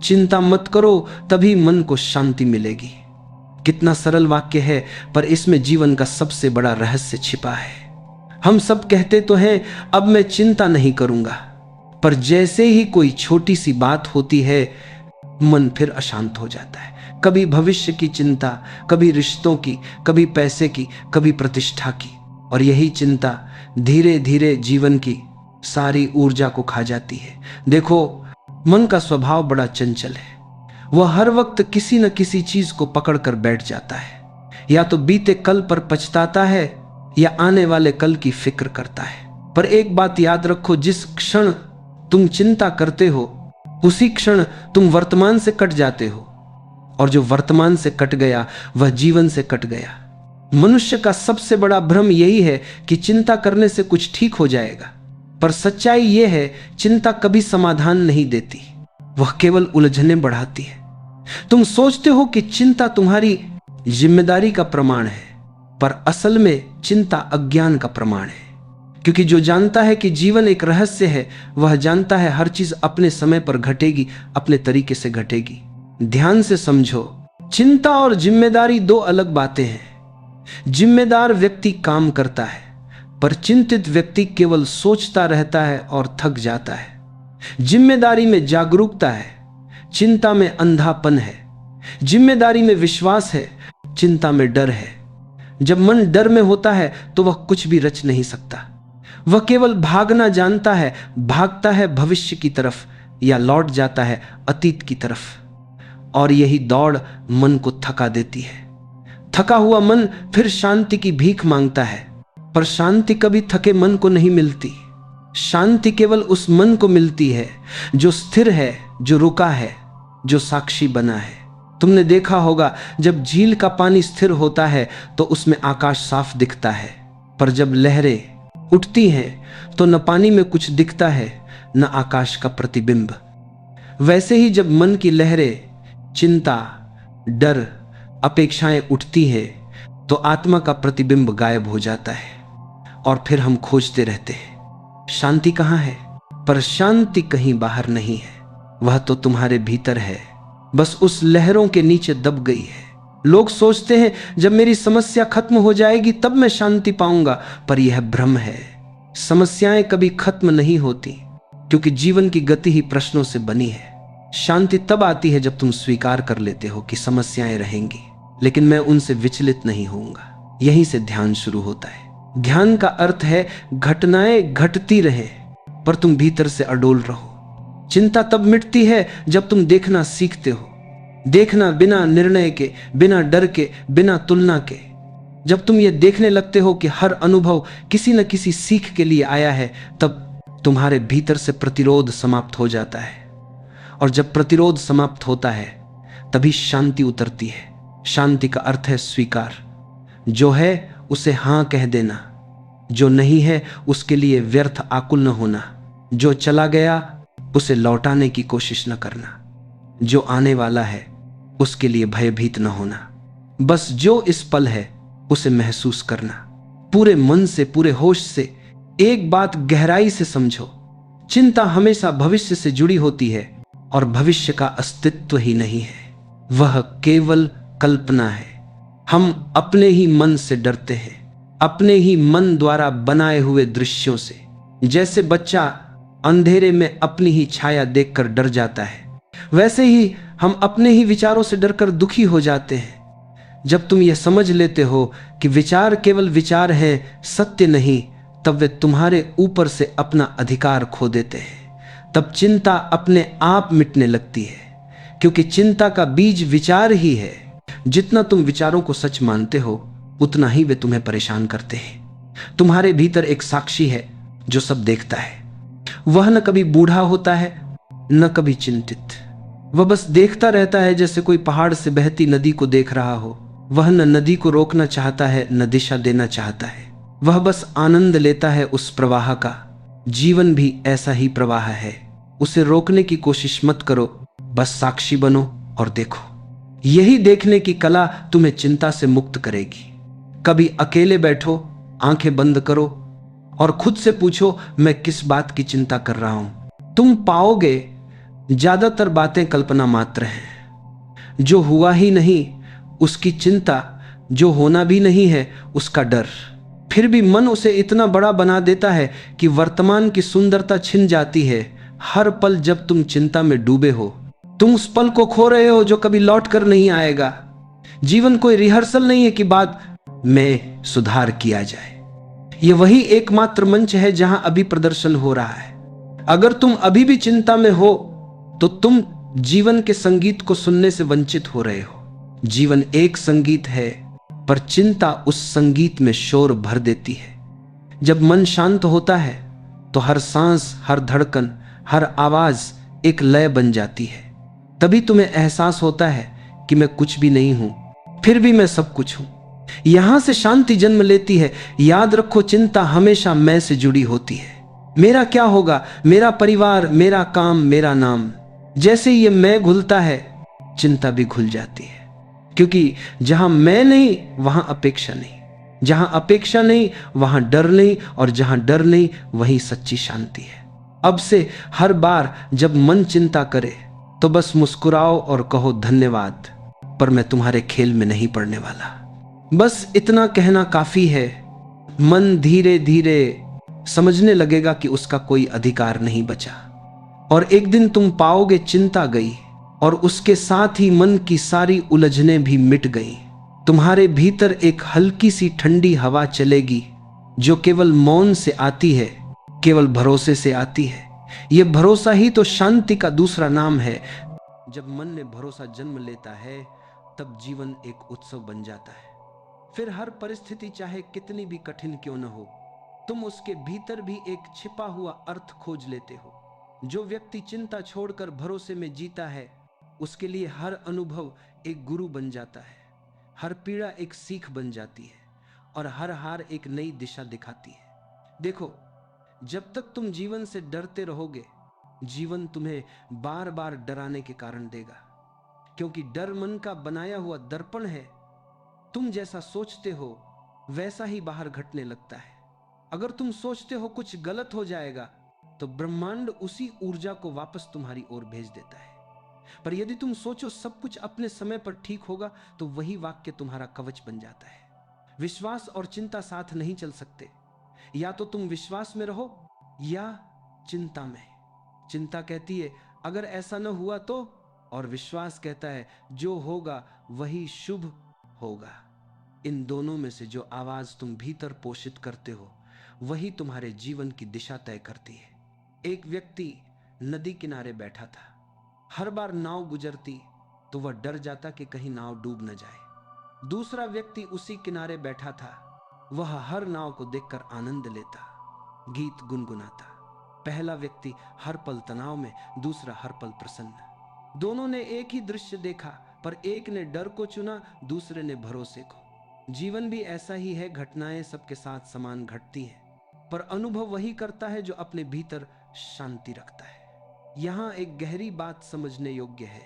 चिंता मत करो, तभी मन को शांति मिलेगी। कितना सरल वाक्य है, पर इसमें जीवन का सबसे बड़ा रहस्य छिपा है। हम सब कहते तो हैं अब मैं चिंता नहीं करूंगा, पर जैसे ही कोई छोटी सी बात होती है मन फिर अशांत हो जाता है। कभी भविष्य की चिंता, कभी रिश्तों की, कभी पैसे की, कभी प्रतिष्ठा की। और यही चिंता धीरे धीरे जीवन की सारी ऊर्जा को खा जाती है। देखो, मन का स्वभाव बड़ा चंचल है। वह हर वक्त किसी न किसी चीज को पकड़ कर बैठ जाता है। या तो बीते कल पर पछताता है या आने वाले कल की फिक्र करता है। पर एक बात याद रखो, जिस क्षण तुम चिंता करते हो उसी क्षण तुम वर्तमान से कट जाते हो, और जो वर्तमान से कट गया वह जीवन से कट गया। मनुष्य का सबसे बड़ा भ्रम यही है कि चिंता करने से कुछ ठीक हो जाएगा, पर सच्चाई यह है चिंता कभी समाधान नहीं देती, वह केवल उलझनें बढ़ाती है। तुम सोचते हो कि चिंता तुम्हारी जिम्मेदारी का प्रमाण है, पर असल में चिंता अज्ञान का प्रमाण है। क्योंकि जो जानता है कि जीवन एक रहस्य है, वह जानता है हर चीज अपने समय पर घटेगी, अपने तरीके से घटेगी। ध्यान से समझो, चिंता और जिम्मेदारी दो अलग बातें हैं। जिम्मेदार व्यक्ति काम करता है, पर चिंतित व्यक्ति केवल सोचता रहता है और थक जाता है। जिम्मेदारी में जागरूकता है, चिंता में अंधापन है। जिम्मेदारी में विश्वास है, चिंता में डर है। जब मन डर में होता है तो वह कुछ भी रच नहीं सकता। वह केवल भागना जानता है, भागता है भविष्य की तरफ या लौट जाता है अतीत की तरफ। और यही दौड़ मन को थका देती है। थका हुआ मन फिर शांति की भीख मांगता है, पर शांति कभी थके मन को नहीं मिलती। शांति केवल उस मन को मिलती है जो स्थिर है, जो रुका है, जो साक्षी बना है। तुमने देखा होगा, जब झील का पानी स्थिर होता है तो उसमें आकाश साफ दिखता है, पर जब लहरें उठती हैं तो न पानी में कुछ दिखता है न आकाश का प्रतिबिंब। वैसे ही जब मन की लहरें, चिंता, डर, अपेक्षाएं उठती हैं तो आत्मा का प्रतिबिंब गायब हो जाता है, और फिर हम खोजते रहते हैं शांति कहाँ है। पर शांति कहीं बाहर नहीं है, वह तो तुम्हारे भीतर है, बस उस लहरों के नीचे दब गई है। लोग सोचते हैं जब मेरी समस्या खत्म हो जाएगी तब मैं शांति पाऊंगा, पर यह भ्रम है। समस्याएं कभी खत्म नहीं होती, क्योंकि जीवन की गति ही प्रश्नों से बनी है। शांति तब आती है जब तुम स्वीकार कर लेते हो कि समस्याएं रहेंगी, लेकिन मैं उनसे विचलित नहीं होऊंगा। यहीं से ध्यान शुरू होता है। ध्यान का अर्थ है घटनाएं घटती रहे, पर तुम भीतर से अडोल रहो। चिंता तब मिटती है जब तुम देखना सीखते हो, देखना बिना निर्णय के, बिना डर के, बिना तुलना के। जब तुम ये देखने लगते हो कि हर अनुभव किसी न किसी सीख के लिए आया है, तब तुम्हारे भीतर से प्रतिरोध समाप्त हो जाता है। और जब प्रतिरोध समाप्त होता है तभी शांति उतरती है। शांति का अर्थ है स्वीकार। जो है उसे हां कह देना, जो नहीं है उसके लिए व्यर्थ आकुल न होना, जो चला गया उसे लौटाने की कोशिश न करना, जो आने वाला है उसके लिए भयभीत न होना। बस जो इस पल है उसे महसूस करना, पूरे मन से, पूरे होश से। एक बात गहराई से समझो, चिंता हमेशा भविष्य से जुड़ी होती है, और भविष्य का अस्तित्व ही नहीं है, वह केवल कल्पना है। हम अपने ही मन से डरते हैं, अपने ही मन द्वारा बनाए हुए दृश्यों से। जैसे बच्चा अंधेरे में अपनी ही छाया देखकर डर जाता है, वैसे ही हम अपने ही विचारों से डरकर दुखी हो जाते हैं। जब तुम यह समझ लेते हो कि विचार केवल विचार हैं, सत्य नहीं, तब वे तुम्हारे ऊपर से अपना अधिकार खो देते हैं। तब चिंता अपने आप मिटने लगती है, क्योंकि चिंता का बीज विचार ही है। जितना तुम विचारों को सच मानते हो उतना ही वे तुम्हें परेशान करते हैं। तुम्हारे भीतर एक साक्षी है जो सब देखता है। वह न कभी बूढ़ा होता है न कभी चिंतित, वह बस देखता रहता है, जैसे कोई पहाड़ से बहती नदी को देख रहा हो। वह न नदी को रोकना चाहता है न दिशा देना चाहता है, वह बस आनंद लेता है उस प्रवाह का। जीवन भी ऐसा ही प्रवाह है, उसे रोकने की कोशिश मत करो, बस साक्षी बनो और देखो। यही देखने की कला तुम्हें चिंता से मुक्त करेगी। कभी अकेले बैठो, आंखें बंद करो और खुद से पूछो, मैं किस बात की चिंता कर रहा हूं। तुम पाओगे ज्यादातर बातें कल्पना मात्र हैं। जो हुआ ही नहीं उसकी चिंता, जो होना भी नहीं है उसका डर। फिर भी मन उसे इतना बड़ा बना देता है कि वर्तमान की सुंदरता छिन जाती है। हर पल जब तुम चिंता में डूबे हो, तुम उस पल को खो रहे हो जो कभी लौट कर नहीं आएगा। जीवन कोई रिहर्सल नहीं है कि बाद में सुधार किया जाए। यह वही एकमात्र मंच है जहां अभी प्रदर्शन हो रहा है। अगर तुम अभी भी चिंता में हो तो तुम जीवन के संगीत को सुनने से वंचित हो रहे हो। जीवन एक संगीत है, पर चिंता उस संगीत में शोर भर देती है। जब मन शांत होता है तो हर सांस, हर धड़कन, हर आवाज एक लय बन जाती है। तभी तुम्हें एहसास होता है कि मैं कुछ भी नहीं हूं, फिर भी मैं सब कुछ हूं। यहां से शांति जन्म लेती है। याद रखो, चिंता हमेशा मैं से जुड़ी होती है। मेरा क्या होगा, मेरा परिवार, मेरा काम, मेरा नाम। जैसे ये मैं घुलता है, चिंता भी घुल जाती है। क्योंकि जहां मैं नहीं वहां अपेक्षा नहीं, जहां अपेक्षा नहीं वहां डर नहीं, और जहां डर नहीं वहीं सच्ची शांति है। अब से हर बार जब मन चिंता करे तो बस मुस्कुराओ और कहो धन्यवाद, पर मैं तुम्हारे खेल में नहीं पड़ने वाला। बस इतना कहना काफी है। मन धीरे धीरे समझने लगेगा कि उसका कोई अधिकार नहीं बचा। और एक दिन तुम पाओगे चिंता गई, और उसके साथ ही मन की सारी उलझनें भी मिट गई। तुम्हारे भीतर एक हल्की सी ठंडी हवा चलेगी, जो केवल मौन से आती है, केवल भरोसे से आती है। यह भरोसा ही तो शांति का दूसरा नाम है। जब मन में भरोसा जन्म लेता है, तब जीवन एक उत्सव बन जाता है। फिर हर परिस्थिति चाहे कितनी भी कठिन क्यों न हो, तुम उसके भीतर भी एक छिपा हुआ अर्थ खोज लेते हो। जो व्यक्ति चिंता छोड़कर भरोसे में जीता है, उसके लिए हर अनुभव एक गुरु बन जाता है। हर पीड़ा एक सीख बन जाती है, और हर हार एक नई दिशा दिखाती है। देखो, जब तक तुम जीवन से डरते रहोगे, जीवन तुम्हें बार बार डराने के कारण देगा। क्योंकि डर मन का बनाया हुआ दर्पण है। तुम जैसा सोचते हो वैसा ही बाहर घटने लगता है। अगर तुम सोचते हो कुछ गलत हो जाएगा, तो ब्रह्मांड उसी ऊर्जा को वापस तुम्हारी ओर भेज देता है। पर यदि तुम सोचो सब कुछ अपने समय पर ठीक होगा, तो वही वाक्य तुम्हारा कवच बन जाता है। विश्वास और चिंता साथ नहीं चल सकते। या तो तुम विश्वास में रहो या चिंता में। चिंता कहती है अगर ऐसा न हुआ तो, और विश्वास कहता है जो होगा वही शुभ होगा। इन दोनों में से जो आवाज तुम भीतर पोषित करते हो, वही तुम्हारे जीवन की दिशा तय करती है। एक व्यक्ति नदी किनारे बैठा था। हर बार नाव गुजरती तो वह डर जाता कि कहीं नाव डूब न जाए। दूसरा व्यक्ति उसी किनारे बैठा था। वह हर नाव को देखकर आनंद लेता, गीत गुनगुनाता। पहला व्यक्ति हर पल तनाव में, दूसरा हर पल प्रसन्न। दोनों ने एक ही दृश्य देखा, पर एक ने डर को चुना, दूसरे ने भरोसे को। जीवन भी ऐसा ही है। घटनाएं सबके साथ समान घटती हैं, पर अनुभव वही करता है जो अपने भीतर शांति रखता है। यहां एक गहरी बात समझने योग्य है।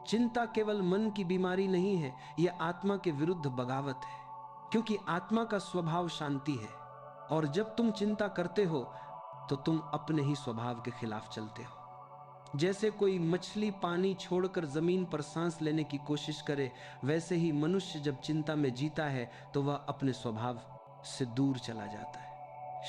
चिंता केवल मन की बीमारी नहीं है, यह आत्मा के विरुद्ध बगावत है। क्योंकि आत्मा का स्वभाव शांति है, और जब तुम चिंता करते हो तो तुम अपने ही स्वभाव के खिलाफ चलते हो। जैसे कोई मछली पानी छोड़कर जमीन पर सांस लेने की कोशिश करे, वैसे ही मनुष्य जब चिंता में जीता है तो वह अपने स्वभाव से दूर चला जाता है।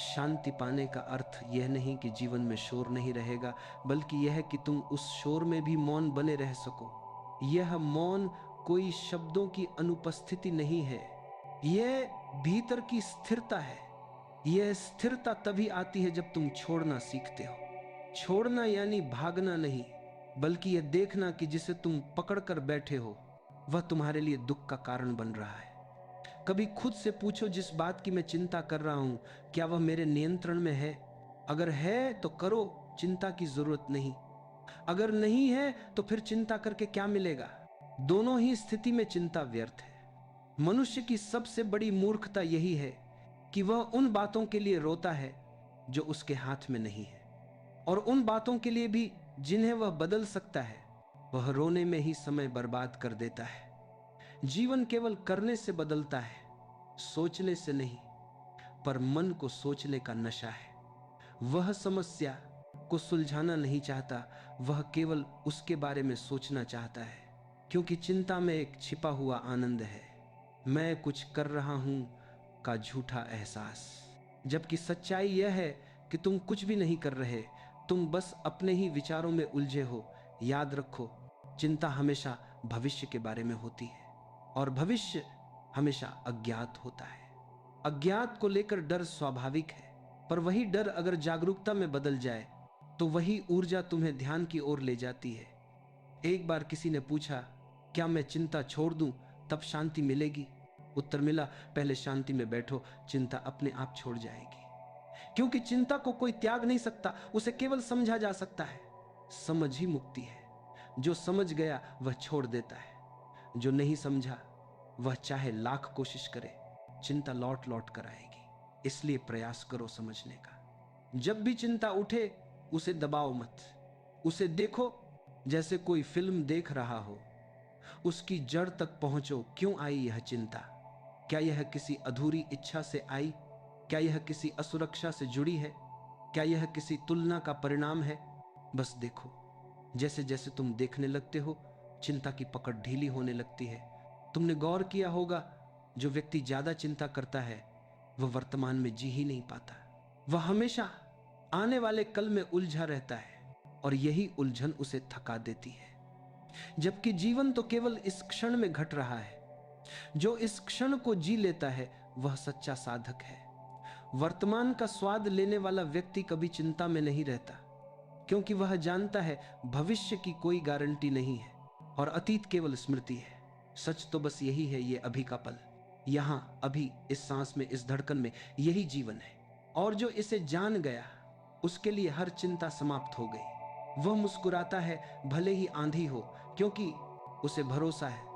शांति पाने का अर्थ यह नहीं कि जीवन में शोर नहीं रहेगा, बल्कि यह कि तुम उस शोर में भी मौन बने रह सको। यह मौन कोई शब्दों की अनुपस्थिति नहीं है, यह भीतर की स्थिरता है। यह स्थिरता तभी आती है जब तुम छोड़ना सीखते हो। छोड़ना यानी भागना नहीं, बल्कि यह देखना कि जिसे तुम पकड़ कर बैठे हो वह तुम्हारे लिए दुख का कारण बन रहा है। कभी खुद से पूछो, जिस बात की मैं चिंता कर रहा हूं, क्या वह मेरे नियंत्रण में है? अगर है तो करो, चिंता की जरूरत नहीं। अगर नहीं है तो फिर चिंता करके क्या मिलेगा? दोनों ही स्थिति में चिंता व्यर्थ है। मनुष्य की सबसे बड़ी मूर्खता यही है कि वह उन बातों के लिए रोता है जो उसके हाथ में नहीं है, और उन बातों के लिए भी जिन्हें वह बदल सकता है, वह रोने में ही समय बर्बाद कर देता है। जीवन केवल करने से बदलता है, सोचने से नहीं। पर मन को सोचने का नशा है। वह समस्या को सुलझाना नहीं चाहता, वह केवल उसके बारे में सोचना चाहता है, क्योंकि चिंता में एक छिपा हुआ आनंद है, मैं कुछ कर रहा हूं का झूठा एहसास। जबकि सच्चाई यह है कि तुम कुछ भी नहीं कर रहे, तुम बस अपने ही विचारों में उलझे हो। याद रखो, चिंता हमेशा भविष्य के बारे में होती है और भविष्य हमेशा अज्ञात होता है। अज्ञात को लेकर डर स्वाभाविक है, पर वही डर अगर जागरूकता में बदल जाए तो वही ऊर्जा तुम्हें ध्यान की ओर ले जाती है। एक बार किसी ने पूछा, क्या मैं चिंता छोड़ दूं तब शांति मिलेगी? उत्तर मिला, पहले शांति में बैठो, चिंता अपने आप छोड़ जाएगी। क्योंकि चिंता को कोई त्याग नहीं सकता, उसे केवल समझा जा सकता है। समझ ही मुक्ति है। जो समझ गया वह छोड़ देता है, जो नहीं समझा वह चाहे लाख कोशिश करे, चिंता लौट लौट कर आएगी। इसलिए प्रयास करो समझने का। जब भी चिंता उठे उसे दबाओ मत, उसे देखो जैसे कोई फिल्म देख रहा हो। उसकी जड़ तक पहुंचो, क्यों आई यह चिंता? क्या यह किसी अधूरी इच्छा से आई? क्या यह किसी असुरक्षा से जुड़ी है? क्या यह किसी तुलना का परिणाम है? बस देखो, जैसे जैसे तुम देखने लगते हो चिंता की पकड़ ढीली होने लगती है। तुमने गौर किया होगा, जो व्यक्ति ज्यादा चिंता करता है वह वर्तमान में जी ही नहीं पाता। वह हमेशा आने वाले कल में उलझा रहता है और यही उलझन उसे थका देती है। जबकि जीवन तो केवल इस क्षण में घट रहा है। जो इस क्षण को जी लेता है वह सच्चा साधक है। वर्तमान का स्वाद लेने वाला व्यक्ति कभी चिंता में नहीं रहता, क्योंकि वह जानता है भविष्य की कोई गारंटी नहीं है और अतीत केवल स्मृति है। सच तो बस यही है, ये अभी का पल, यहां अभी इस सांस में, इस धड़कन में, यही जीवन है। और जो इसे जान गया उसके लिए हर चिंता समाप्त हो गई। वह मुस्कुराता है भले ही आंधी हो, क्योंकि उसे भरोसा है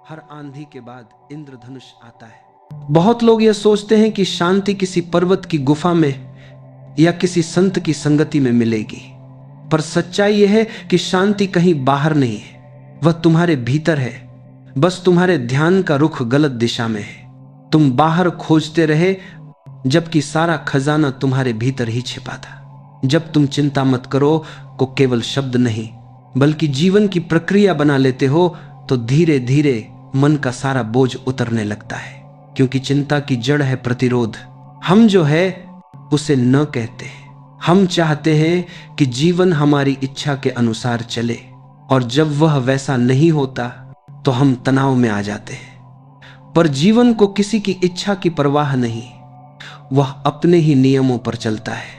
हर आंधी के बाद इंद्रधनुष आता है। बहुत लोग यह सोचते हैं कि शांति किसी पर्वत की गुफा में या किसी संत की संगति में मिलेगी, पर सच्चाई यह है कि शांति कहीं बाहर नहीं है, वह तुम्हारे भीतर है। बस तुम्हारे ध्यान का रुख गलत दिशा में है। तुम बाहर खोजते रहे जबकि सारा खजाना तुम्हारे भीतर ही छिपा था। जब तुम चिंता मत करो को केवल शब्द नहीं बल्कि जीवन की प्रक्रिया बना लेते हो तो धीरे धीरे मन का सारा बोझ उतरने लगता है। क्योंकि चिंता की जड़ है प्रतिरोध। हम जो है उसे न कहते हैं। हम चाहते हैं कि जीवन हमारी इच्छा के अनुसार चले, और जब वह वैसा नहीं होता तो हम तनाव में आ जाते हैं। पर जीवन को किसी की इच्छा की परवाह नहीं, वह अपने ही नियमों पर चलता है।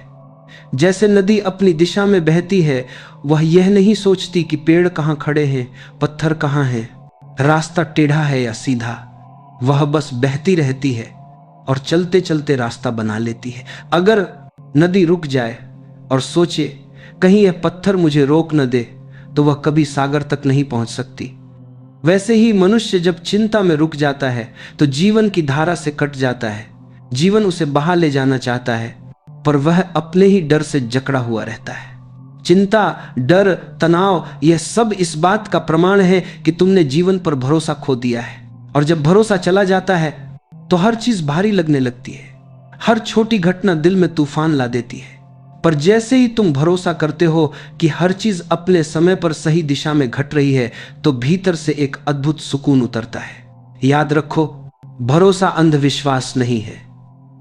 जैसे नदी अपनी दिशा में बहती है, वह यह नहीं सोचती कि पेड़ कहां खड़े हैं, पत्थर कहां हैं, रास्ता टेढ़ा है या सीधा। वह बस बहती रहती है और चलते चलते रास्ता बना लेती है। अगर नदी रुक जाए और सोचे कहीं यह पत्थर मुझे रोक न दे, तो वह कभी सागर तक नहीं पहुंच सकती। वैसे ही मनुष्य जब चिंता में रुक जाता है तो जीवन की धारा से कट जाता है। जीवन उसे बहा ले जाना चाहता है, पर वह अपने ही डर से जकड़ा हुआ रहता है। चिंता, डर, तनाव, यह सब इस बात का प्रमाण है कि तुमने जीवन पर भरोसा खो दिया है। और जब भरोसा चला जाता है तो हर चीज भारी लगने लगती है। हर छोटी घटना दिल में तूफान ला देती है। पर जैसे ही तुम भरोसा करते हो कि हर चीज अपने समय पर सही दिशा में घट रही है, तो भीतर से एक अद्भुत सुकून उतरता है। याद रखो, भरोसा अंधविश्वास नहीं है,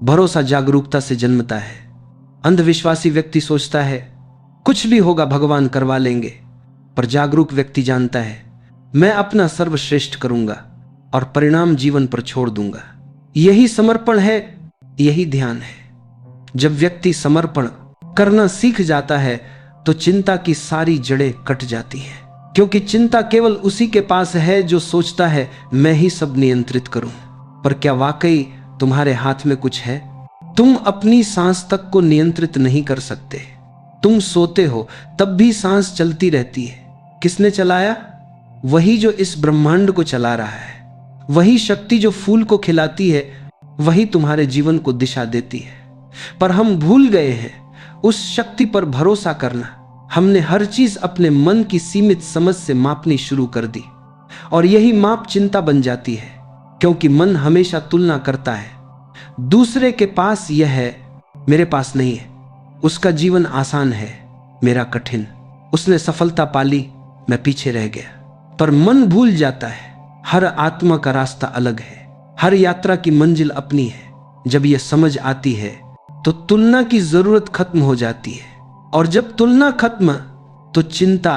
भरोसा जागरूकता से जन्मता है। अंधविश्वासी व्यक्ति सोचता है कुछ भी होगा भगवान करवा लेंगे, पर जागरूक व्यक्ति जानता है मैं अपना सर्वश्रेष्ठ करूंगा और परिणाम जीवन पर छोड़ दूंगा। यही समर्पण है, यही ध्यान है। जब व्यक्ति समर्पण करना सीख जाता है तो चिंता की सारी जड़ें कट जाती हैं। क्योंकि चिंता केवल उसी के पास है जो सोचता है मैं ही सब नियंत्रित करूं। पर क्या वाकई तुम्हारे हाथ में कुछ है? तुम अपनी सांस तक को नियंत्रित नहीं कर सकते। तुम सोते हो तब भी सांस चलती रहती है। किसने चलाया? वही जो इस ब्रह्मांड को चला रहा है। वही शक्ति जो फूल को खिलाती है, वही तुम्हारे जीवन को दिशा देती है। पर हम भूल गए हैं उस शक्ति पर भरोसा करना। हमने हर चीज अपने मन की सीमित समझ से मापनी शुरू कर दी, और यही माप चिंता बन जाती है। क्योंकि मन हमेशा तुलना करता है। दूसरे के पास यह है, मेरे पास नहीं है, उसका जीवन आसान है, मेरा कठिन। उसने सफलता पाली, मैं पीछे रह गया। पर मन भूल जाता है, हर आत्मा का रास्ता अलग है, हर यात्रा की मंजिल अपनी है। जब यह समझ आती है तो तुलना की जरूरत खत्म हो जाती है, और जब तुलना खत्म तो चिंता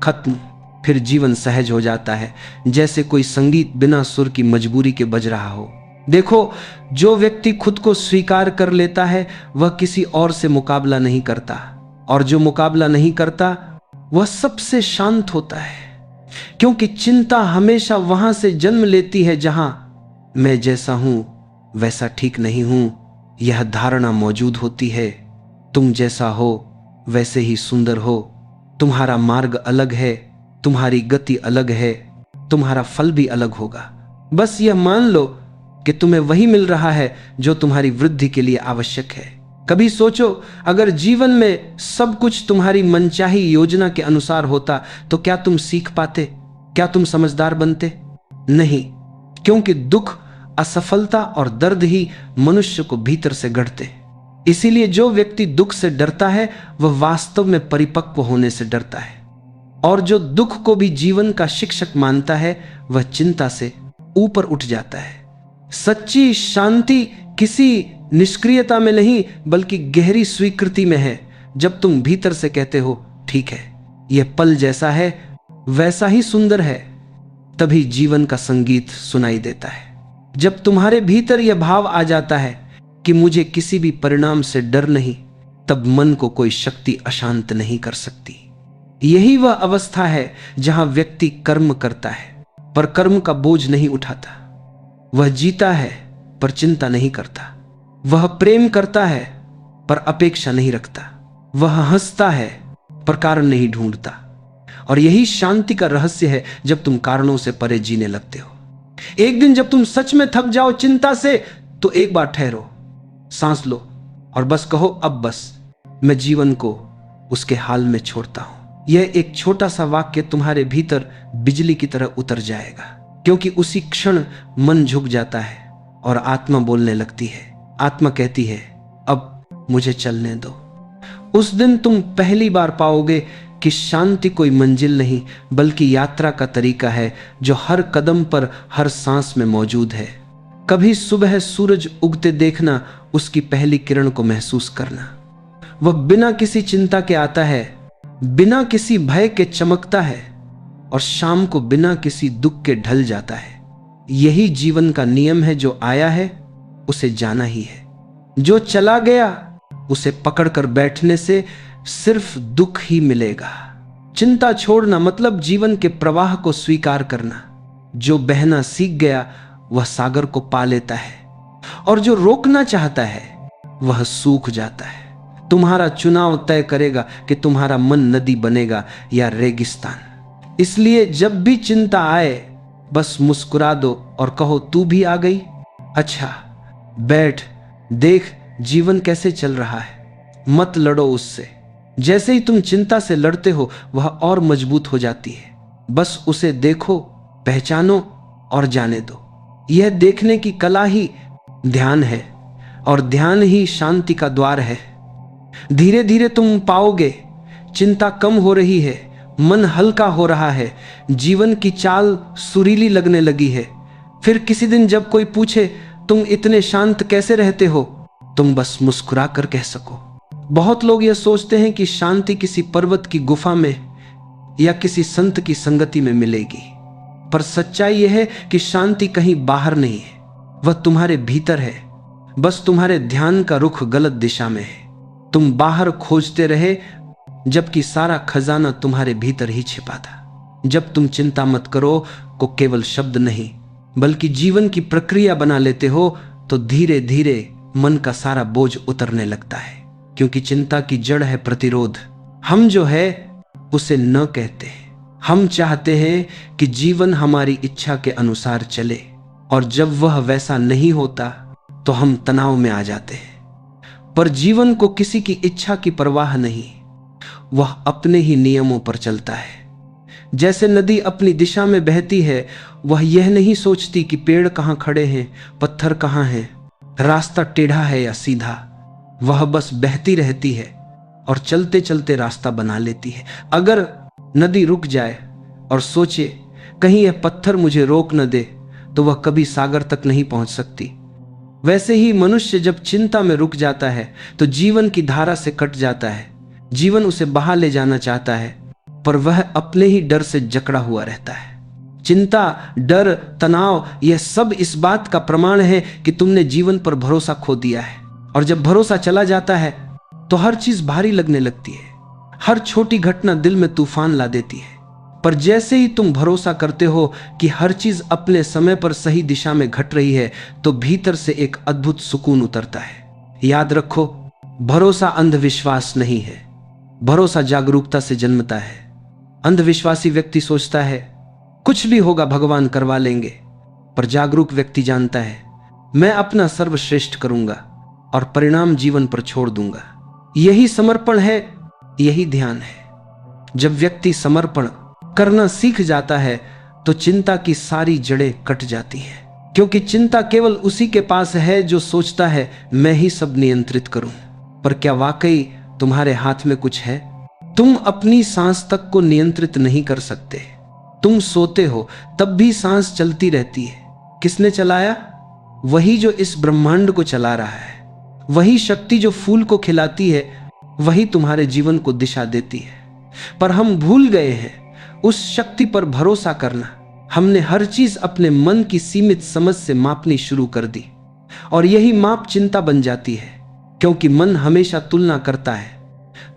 खत्म। फिर जीवन सहज हो जाता है, जैसे कोई संगीत बिना सुर की मजबूरी के बज रहा हो। देखो, जो व्यक्ति खुद को स्वीकार कर लेता है वह किसी और से मुकाबला नहीं करता, और जो मुकाबला नहीं करता वह सबसे शांत होता है। क्योंकि चिंता हमेशा वहां से जन्म लेती है जहां मैं जैसा हूं वैसा ठीक नहीं हूं यह धारणा मौजूद होती है। तुम जैसा हो वैसे ही सुंदर हो, तुम्हारा मार्ग अलग है, तुम्हारी गति अलग है, तुम्हारा फल भी अलग होगा। बस यह मान लो कि तुम्हें वही मिल रहा है जो तुम्हारी वृद्धि के लिए आवश्यक है। कभी सोचो, अगर जीवन में सब कुछ तुम्हारी मनचाही योजना के अनुसार होता तो क्या तुम सीख पाते? क्या तुम समझदार बनते? नहीं, क्योंकि दुख, असफलता और दर्द ही मनुष्य को भीतर से गढ़ते। इसीलिए जो व्यक्ति दुख से डरता है वह वास्तव में परिपक्व होने से डरता है, और जो दुख को भी जीवन का शिक्षक मानता है वह चिंता से ऊपर उठ जाता है। सच्ची शांति किसी निष्क्रियता में नहीं बल्कि गहरी स्वीकृति में है। जब तुम भीतर से कहते हो ठीक है, यह पल जैसा है वैसा ही सुंदर है, तभी जीवन का संगीत सुनाई देता है। जब तुम्हारे भीतर यह भाव आ जाता है कि मुझे किसी भी परिणाम से डर नहीं, तब मन को कोई शक्ति अशांत नहीं कर सकती। यही वह अवस्था है जहां व्यक्ति कर्म करता है पर कर्म का बोझ नहीं उठाता। वह जीता है पर चिंता नहीं करता। वह प्रेम करता है पर अपेक्षा नहीं रखता। वह हंसता है पर कारण नहीं ढूंढता। और यही शांति का रहस्य है जब तुम कारणों से परे जीने लगते हो। एक दिन जब तुम सच में थक जाओ चिंता से, तो एक बार ठहरो, सांस लो और बस कहो, अब बस, मैं जीवन को उसके हाल में छोड़ता हूं। यह एक छोटा सा वाक्य तुम्हारे भीतर बिजली की तरह उतर जाएगा, क्योंकि उसी क्षण मन झुक जाता है और आत्मा बोलने लगती है। आत्मा कहती है, अब मुझे चलने दो। उस दिन तुम पहली बार पाओगे कि शांति कोई मंजिल नहीं बल्कि यात्रा का तरीका है जो हर कदम पर, हर सांस में मौजूद है। कभी सुबह सूरज उगते देखना, उसकी पहली किरण को महसूस करना। वह बिना किसी चिंता के आता है, बिना किसी भय के चमकता है, और शाम को बिना किसी दुख के ढल जाता है। यही जीवन का नियम है। जो आया है उसे जाना ही है, जो चला गया उसे पकड़कर बैठने से सिर्फ दुख ही मिलेगा। चिंता छोड़ना मतलब जीवन के प्रवाह को स्वीकार करना। जो बहना सीख गया वह सागर को पा लेता है, और जो रोकना चाहता है वह सूख जाता है। तुम्हारा चुनाव तय करेगा कि तुम्हारा मन नदी बनेगा या रेगिस्तान। इसलिए जब भी चिंता आए बस मुस्कुरा दो और कहो, तू भी आ गई? अच्छा, बैठ, देख जीवन कैसे चल रहा है। मत लड़ो उससे। जैसे ही तुम चिंता से लड़ते हो वह और मजबूत हो जाती है। बस उसे देखो, पहचानो और जाने दो। यह देखने की कला ही ध्यान है, और ध्यान ही शांति का द्वार है। धीरे धीरे तुम पाओगे चिंता कम हो रही है, मन हल्का हो रहा है, जीवन की चाल सुरीली लगने लगी है। फिर किसी दिन जब कोई पूछे, तुम इतने शांत कैसे रहते हो, तुम बस मुस्कुरा कर कह सको। बहुत लोग यह सोचते हैं कि शांति किसी पर्वत की गुफा में या किसी संत की संगति में मिलेगी, पर सच्चाई यह है कि शांति कहीं बाहर नहीं है, वह तुम्हारे भीतर है। बस तुम्हारे ध्यान का रुख गलत दिशा में है। तुम बाहर खोजते रहे जबकि सारा खजाना तुम्हारे भीतर ही छिपा था। जब तुम चिंता मत करो को केवल शब्द नहीं बल्कि जीवन की प्रक्रिया बना लेते हो, तो धीरे धीरे मन का सारा बोझ उतरने लगता है। क्योंकि चिंता की जड़ है प्रतिरोध। हम जो है उसे न कहते हैं। हम चाहते हैं कि जीवन हमारी इच्छा के अनुसार चले, और जब वह वैसा नहीं होता तो हम तनाव में आ जाते हैं। पर जीवन को किसी की इच्छा की परवाह नहीं, वह अपने ही नियमों पर चलता है। जैसे नदी अपनी दिशा में बहती है, वह यह नहीं सोचती कि पेड़ कहाँ खड़े हैं, पत्थर कहाँ हैं, रास्ता टेढ़ा है या सीधा। वह बस बहती रहती है, और चलते चलते रास्ता बना लेती है। अगर नदी रुक जाए और सोचे कहीं यह पत्थर मुझे रोक न दे, तो वह कभी सागर तक नहीं पहुंच सकती। वैसे ही मनुष्य जब चिंता में रुक जाता है तो जीवन की धारा से कट जाता है। जीवन उसे बहा ले जाना चाहता है, पर वह अपने ही डर से जकड़ा हुआ रहता है। चिंता, डर, तनाव, यह सब इस बात का प्रमाण है कि तुमने जीवन पर भरोसा खो दिया है। और जब भरोसा चला जाता है तो हर चीज भारी लगने लगती है। हर छोटी घटना दिल में तूफान ला देती है। पर जैसे ही तुम भरोसा करते हो कि हर चीज अपने समय पर सही दिशा में घट रही है, तो भीतर से एक अद्भुत सुकून उतरता है। याद रखो, भरोसा अंधविश्वास नहीं है, भरोसा जागरूकता से जन्मता है। अंधविश्वासी व्यक्ति सोचता है कुछ भी होगा भगवान करवा लेंगे, पर जागरूक व्यक्ति जानता है मैं अपना सर्वश्रेष्ठ करूंगा और परिणाम जीवन पर छोड़ दूंगा। यही समर्पण है, यही ध्यान है। जब व्यक्ति समर्पण करना सीख जाता है तो चिंता की सारी जड़ें कट जाती हैं, क्योंकि चिंता केवल उसी के पास है जो सोचता है मैं ही सब नियंत्रित करूं। पर क्या वाकई तुम्हारे हाथ में कुछ है? तुम अपनी सांस तक को नियंत्रित नहीं कर सकते। तुम सोते हो तब भी सांस चलती रहती है। किसने चलाया? वही जो इस ब्रह्मांड को चला रहा है। वही शक्ति जो फूल को खिलाती है, वही तुम्हारे जीवन को दिशा देती है। पर हम भूल गए हैं उस शक्ति पर भरोसा करना। हमने हर चीज अपने मन की सीमित समझ से मापनी शुरू कर दी, और यही माप चिंता बन जाती है, क्योंकि मन हमेशा तुलना करता है।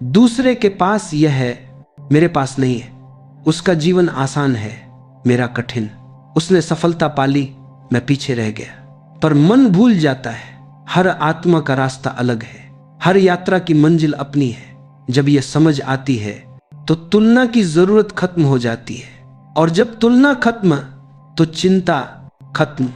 दूसरे के पास यह है, मेरे पास नहीं है। उसका जीवन आसान है, मेरा कठिन। उसने सफलता पाली, मैं पीछे रह गया। पर मन भूल जाता है हर आत्मा का रास्ता अलग है, हर यात्रा की मंजिल अपनी है। जब यह समझ आती है तो तुलना की जरूरत खत्म हो जाती है, और जब तुलना खत्म तो चिंता खत्म।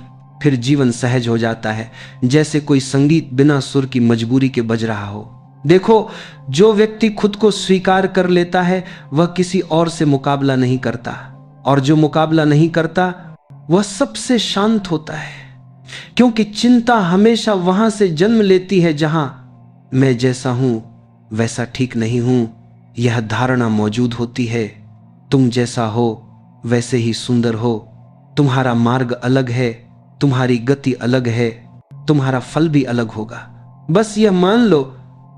फिर जीवन सहज हो जाता है, जैसे कोई संगीत बिना सुर की मजबूरी के बज रहा हो। देखो, जो व्यक्ति खुद को स्वीकार कर लेता है वह किसी और से मुकाबला नहीं करता, और जो मुकाबला नहीं करता वह सबसे शांत होता है। क्योंकि चिंता हमेशा वहां से जन्म लेती है जहां मैं जैसा हूं वैसा ठीक नहीं हूं यह धारणा मौजूद होती है। तुम जैसा हो वैसे ही सुंदर हो। तुम्हारा मार्ग अलग है, तुम्हारी गति अलग है, तुम्हारा फल भी अलग होगा। बस यह मान लो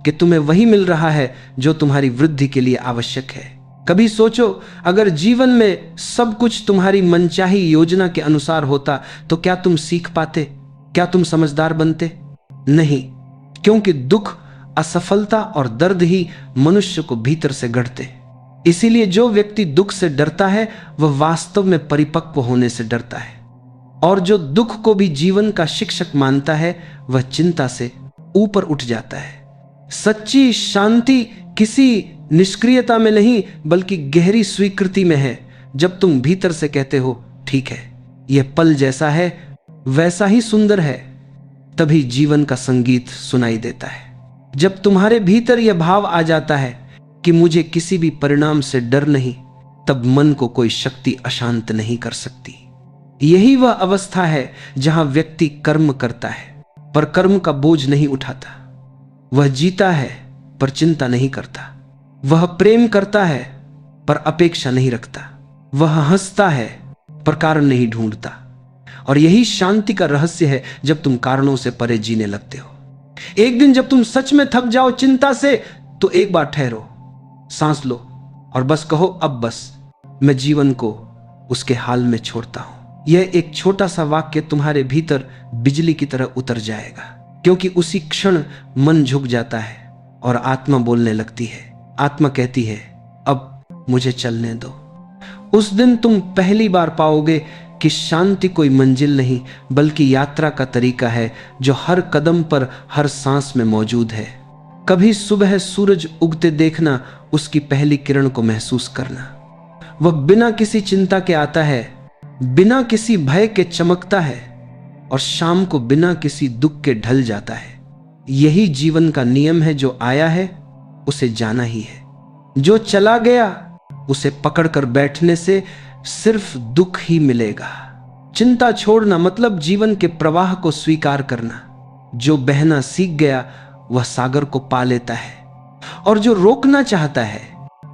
कि तुम्हें वही मिल रहा है जो तुम्हारी वृद्धि के लिए आवश्यक है। कभी सोचो, अगर जीवन में सब कुछ तुम्हारी मनचाही योजना के अनुसार होता तो क्या तुम सीख पाते? क्या तुम समझदार बनते? नहीं, क्योंकि दुख, असफलता और दर्द ही मनुष्य को भीतर से गढ़ते। इसीलिए जो व्यक्ति दुख से डरता है वह वास्तव में परिपक्व होने से डरता है, और जो दुख को भी जीवन का शिक्षक मानता है वह चिंता से ऊपर उठ जाता है। सच्ची शांति किसी निष्क्रियता में नहीं बल्कि गहरी स्वीकृति में है। जब तुम भीतर से कहते हो ठीक है, यह पल जैसा है वैसा ही सुंदर है, तभी जीवन का संगीत सुनाई देता है। जब तुम्हारे भीतर यह भाव आ जाता है कि मुझे किसी भी परिणाम से डर नहीं, तब मन को कोई शक्ति अशांत नहीं कर सकती। यही वह अवस्था है जहां व्यक्ति कर्म करता है पर कर्म का बोझ नहीं उठाता। वह जीता है पर चिंता नहीं करता। वह प्रेम करता है पर अपेक्षा नहीं रखता। वह हंसता है पर कारण नहीं ढूंढता। और यही शांति का रहस्य है जब तुम कारणों से परे जीने लगते हो। एक दिन जब तुम सच में थक जाओ चिंता से, तो एक बार ठहरो, सांस लो और बस कहो, अब बस, मैं जीवन को उसके हाल में छोड़ता हूं। यह एक छोटा सा वाक्य तुम्हारे भीतर बिजली की तरह उतर जाएगा, क्योंकि उसी क्षण मन झुक जाता है और आत्मा बोलने लगती है। आत्मा कहती है, अब मुझे चलने दो। उस दिन तुम पहली बार पाओगे कि शांति कोई मंजिल नहीं बल्कि यात्रा का तरीका है जो हर कदम पर, हर सांस में मौजूद है। कभी सुबह सूरज उगते देखना, उसकी पहली किरण को महसूस करना। वह बिना किसी चिंता के आता है, बिना किसी भय के चमकता है, और शाम को बिना किसी दुख के ढल जाता है। यही जीवन का नियम है। जो आया है उसे जाना ही है, जो चला गया उसे पकड़कर बैठने से सिर्फ दुख ही मिलेगा। चिंता छोड़ना मतलब जीवन के प्रवाह को स्वीकार करना। जो बहना सीख गया वह सागर को पा लेता है, और जो रोकना चाहता है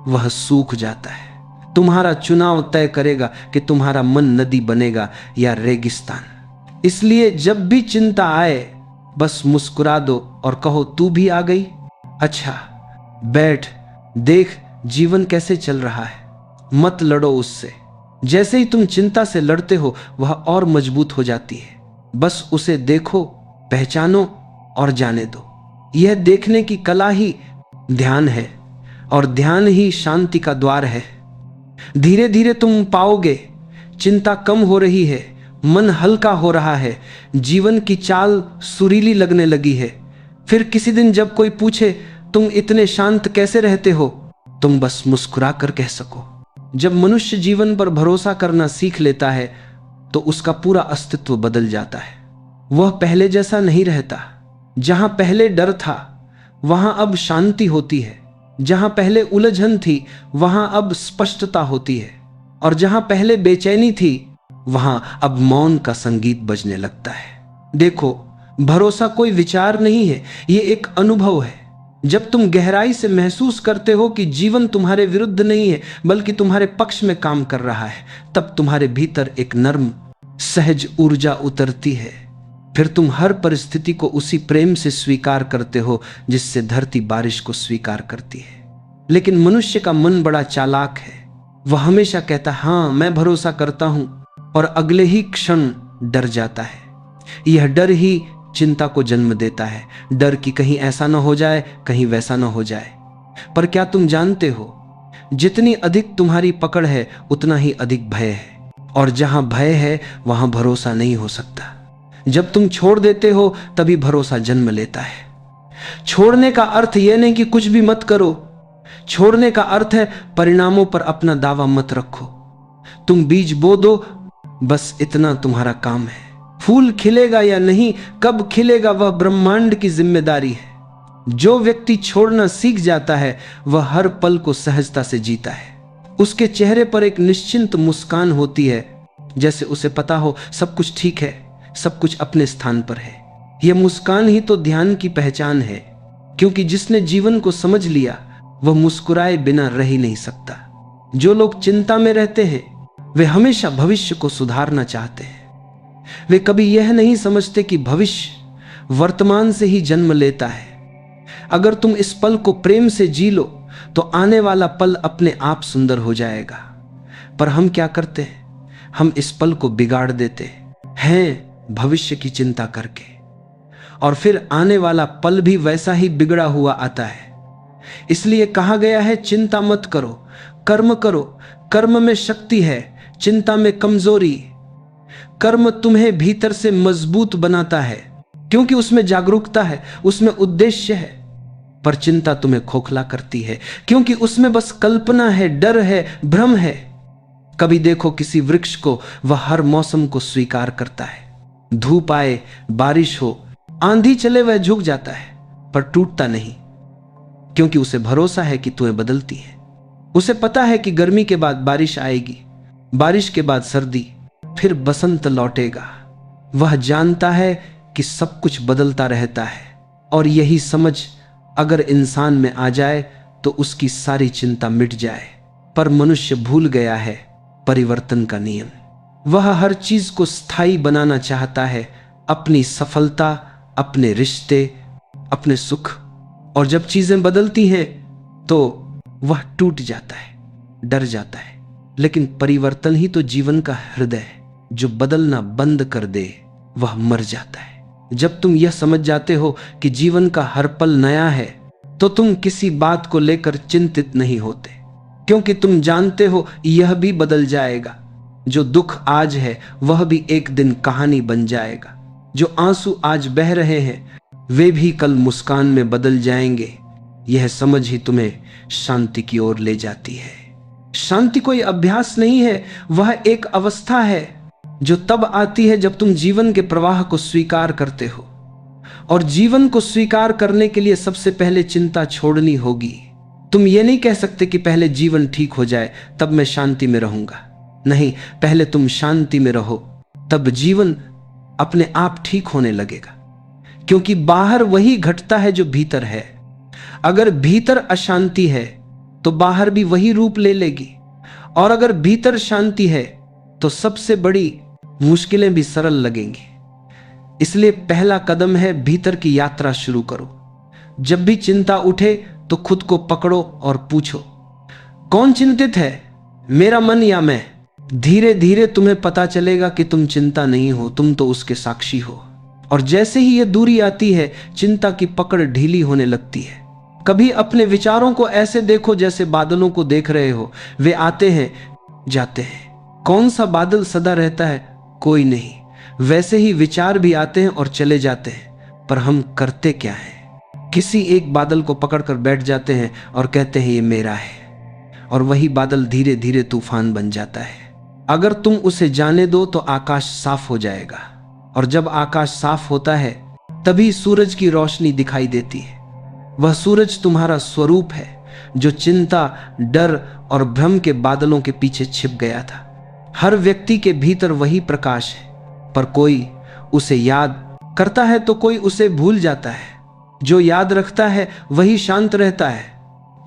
वह सूख जाता है। तुम्हारा चुनाव तय करेगा कि तुम्हारा मन नदी बनेगा या रेगिस्तान। इसलिए जब भी चिंता आए बस मुस्कुरा दो और कहो तू भी आ गई। अच्छा, बैठ, देख जीवन कैसे चल रहा है। मत लड़ो उससे। जैसे ही तुम चिंता से लड़ते हो वह और मजबूत हो जाती है। बस उसे देखो, पहचानो और जाने दो। यह देखने की कला ही ध्यान है और ध्यान ही शांति का द्वार है। धीरे धीरे तुम पाओगे चिंता कम हो रही है, मन हल्का हो रहा है, जीवन की चाल सुरीली लगने लगी है। फिर किसी दिन जब कोई पूछे तुम इतने शांत कैसे रहते हो, तुम बस मुस्कुरा कर कह सको। जब मनुष्य जीवन पर भरोसा करना सीख लेता है तो उसका पूरा अस्तित्व बदल जाता है। वह पहले जैसा नहीं रहता। जहां पहले डर था वहां अब शांति होती है। जहां पहले उलझन थी वहां अब स्पष्टता होती है। और जहां पहले बेचैनी थी वहां अब मौन का संगीत बजने लगता है। देखो, भरोसा कोई विचार नहीं है, ये एक अनुभव है। जब तुम गहराई से महसूस करते हो कि जीवन तुम्हारे विरुद्ध नहीं है बल्कि तुम्हारे पक्ष में काम कर रहा है, तब तुम्हारे भीतर एक नर्म सहज ऊर्जा उतरती है। फिर तुम हर परिस्थिति को उसी प्रेम से स्वीकार करते हो जिससे धरती बारिश को स्वीकार करती है। लेकिन मनुष्य का मन बड़ा चालाक है। वह हमेशा कहता हाँ मैं भरोसा करता हूं और अगले ही क्षण डर जाता है। यह डर ही चिंता को जन्म देता है। डर कि कहीं ऐसा ना हो जाए, कहीं वैसा ना हो जाए। पर क्या तुम जानते हो, जितनी अधिक तुम्हारी पकड़ है उतना ही अधिक भय है, और जहां भय है वहां भरोसा नहीं हो सकता। जब तुम छोड़ देते हो तभी भरोसा जन्म लेता है। छोड़ने का अर्थ यह नहीं कि कुछ भी मत करो। छोड़ने का अर्थ है परिणामों पर अपना दावा मत रखो। तुम बीज बो दो, बस इतना तुम्हारा काम है। फूल खिलेगा या नहीं, कब खिलेगा, वह ब्रह्मांड की जिम्मेदारी है। जो व्यक्ति छोड़ना सीख जाता है वह हर पल को सहजता से जीता है। उसके चेहरे पर एक निश्चिंत मुस्कान होती है, जैसे उसे पता हो सब कुछ ठीक है, सब कुछ अपने स्थान पर है। यह मुस्कान ही तो ध्यान की पहचान है, क्योंकि जिसने जीवन को समझ लिया वह मुस्कुराए बिना रह ही नहीं सकता। जो लोग चिंता में रहते हैं वे हमेशा भविष्य को सुधारना चाहते हैं। वे कभी यह नहीं समझते कि भविष्य वर्तमान से ही जन्म लेता है। अगर तुम इस पल को प्रेम से जी लो तो आने वाला पल अपने आप सुंदर हो जाएगा। पर हम क्या करते हैं, हम इस पल को बिगाड़ देते हैं भविष्य की चिंता करके, और फिर आने वाला पल भी वैसा ही बिगड़ा हुआ आता है। इसलिए कहा गया है चिंता मत करो, कर्म करो। कर्म में शक्ति है, चिंता में कमजोरी। कर्म तुम्हें भीतर से मजबूत बनाता है क्योंकि उसमें जागरूकता है, उसमें उद्देश्य है। पर चिंता तुम्हें खोखला करती है क्योंकि उसमें बस कल्पना है, डर है, भ्रम है। कभी देखो किसी वृक्ष को, वह हर मौसम को स्वीकार करता है। धूप आए, बारिश हो, आंधी चले, वह झुक जाता है पर टूटता नहीं, क्योंकि उसे भरोसा है कि तुम्हें बदलती है। उसे पता है कि गर्मी के बाद बारिश आएगी, बारिश के बाद सर्दी, फिर बसंत लौटेगा। वह जानता है कि सब कुछ बदलता रहता है, और यही समझ अगर इंसान में आ जाए तो उसकी सारी चिंता मिट जाए। पर मनुष्य भूल गया है परिवर्तन का नियम। वह हर चीज को स्थायी बनाना चाहता है, अपनी सफलता, अपने रिश्ते, अपने सुख। और जब चीजें बदलती हैं तो वह टूट जाता है, डर जाता है। लेकिन परिवर्तन ही तो जीवन का हृदय है। जो बदलना बंद कर दे वह मर जाता है। जब तुम यह समझ जाते हो कि जीवन का हर पल नया है तो तुम किसी बात को लेकर चिंतित नहीं होते, क्योंकि तुम जानते हो यह भी बदल जाएगा। जो दुख आज है वह भी एक दिन कहानी बन जाएगा। जो आंसू आज बह रहे हैं वे भी कल मुस्कान में बदल जाएंगे। यह समझ ही तुम्हें शांति की ओर ले जाती है। शांति कोई अभ्यास नहीं है, वह एक अवस्था है जो तब आती है जब तुम जीवन के प्रवाह को स्वीकार करते हो। और जीवन को स्वीकार करने के लिए सबसे पहले चिंता छोड़नी होगी। तुम ये नहीं कह सकते कि पहले जीवन ठीक हो जाए तब मैं शांति में रहूंगा। नहीं, पहले तुम शांति में रहो, तब जीवन अपने आप ठीक होने लगेगा, क्योंकि बाहर वही घटता है जो भीतर है। अगर भीतर अशांति है तो बाहर भी वही रूप ले लेगी, और अगर भीतर शांति है तो सबसे बड़ी मुश्किलें भी सरल लगेंगी। इसलिए पहला कदम है भीतर की यात्रा शुरू करो। जब भी चिंता उठे तो खुद को पकड़ो और पूछो, कौन चिंतित है, मेरा मन या मैं? धीरे धीरे तुम्हें पता चलेगा कि तुम चिंता नहीं हो, तुम तो उसके साक्षी हो। और जैसे ही यह दूरी आती है, चिंता की पकड़ ढीली होने लगती है। कभी अपने विचारों को ऐसे देखो जैसे बादलों को देख रहे हो। वे आते हैं, जाते हैं। कौन सा बादल सदा रहता है? कोई नहीं। वैसे ही विचार भी आते हैं और चले जाते हैं, पर हम करते क्या हैं? किसी एक बादल को पकड़कर बैठ जाते हैं और कहते हैं ये मेरा है, और वही बादल धीरे धीरे तूफान बन जाता है। अगर तुम उसे जाने दो तो आकाश साफ हो जाएगा, और जब आकाश साफ होता है तभी सूरज की रोशनी दिखाई देती है। वह सूरज तुम्हारा स्वरूप है, जो चिंता, डर और भ्रम के बादलों के पीछे छिप गया था। हर व्यक्ति के भीतर वही प्रकाश है, पर कोई उसे याद करता है तो कोई उसे भूल जाता है। जो याद रखता है वही शांत रहता है,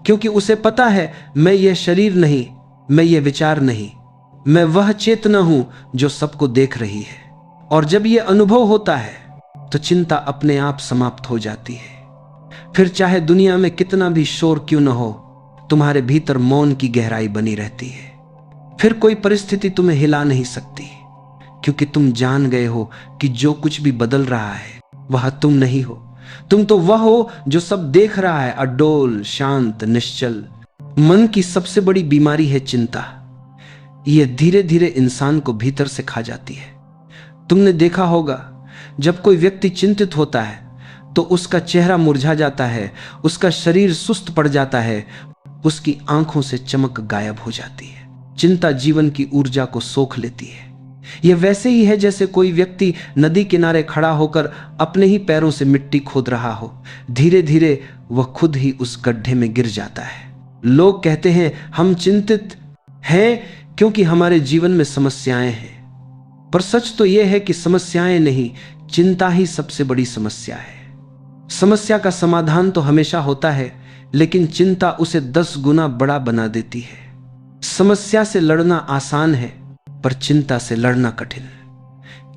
क्योंकि उसे पता है मैं ये शरीर नहीं, मैं ये विचार नहीं, मैं वह चेतना हूं जो सबको देख रही है। और जब ये अनुभव होता है तो चिंता अपने आप समाप्त हो जाती है। फिर चाहे दुनिया में कितना भी शोर क्यों न हो, तुम्हारे भीतर मौन की गहराई बनी रहती है। फिर कोई परिस्थिति तुम्हें हिला नहीं सकती, क्योंकि तुम जान गए हो कि जो कुछ भी बदल रहा है वह तुम नहीं हो। तुम तो वह हो जो सब देख रहा है, अडोल, शांत, निश्चल। मन की सबसे बड़ी बीमारी है चिंता। यह धीरे धीरे इंसान को भीतर से खा जाती है। तुमने देखा होगा, जब कोई व्यक्ति चिंतित होता है तो उसका चेहरा मुरझा जाता है, उसका शरीर सुस्त पड़ जाता है, उसकी आंखों से चमक गायब हो जाती है। चिंता जीवन की ऊर्जा को सोख लेती है। यह वैसे ही है जैसे कोई व्यक्ति नदी किनारे खड़ा होकर अपने ही पैरों से मिट्टी खोद रहा हो। धीरे धीरे वह खुद ही उस गड्ढे में गिर जाता है। लोग कहते हैं हम चिंतित हैं क्योंकि हमारे जीवन में समस्याएं हैं, पर सच तो यह है कि समस्याएं नहीं, चिंता ही सबसे बड़ी समस्या है। समस्या का समाधान तो हमेशा होता है, लेकिन चिंता उसे 10 गुना बड़ा बना देती है। समस्या से लड़ना आसान है, पर चिंता से लड़ना कठिन,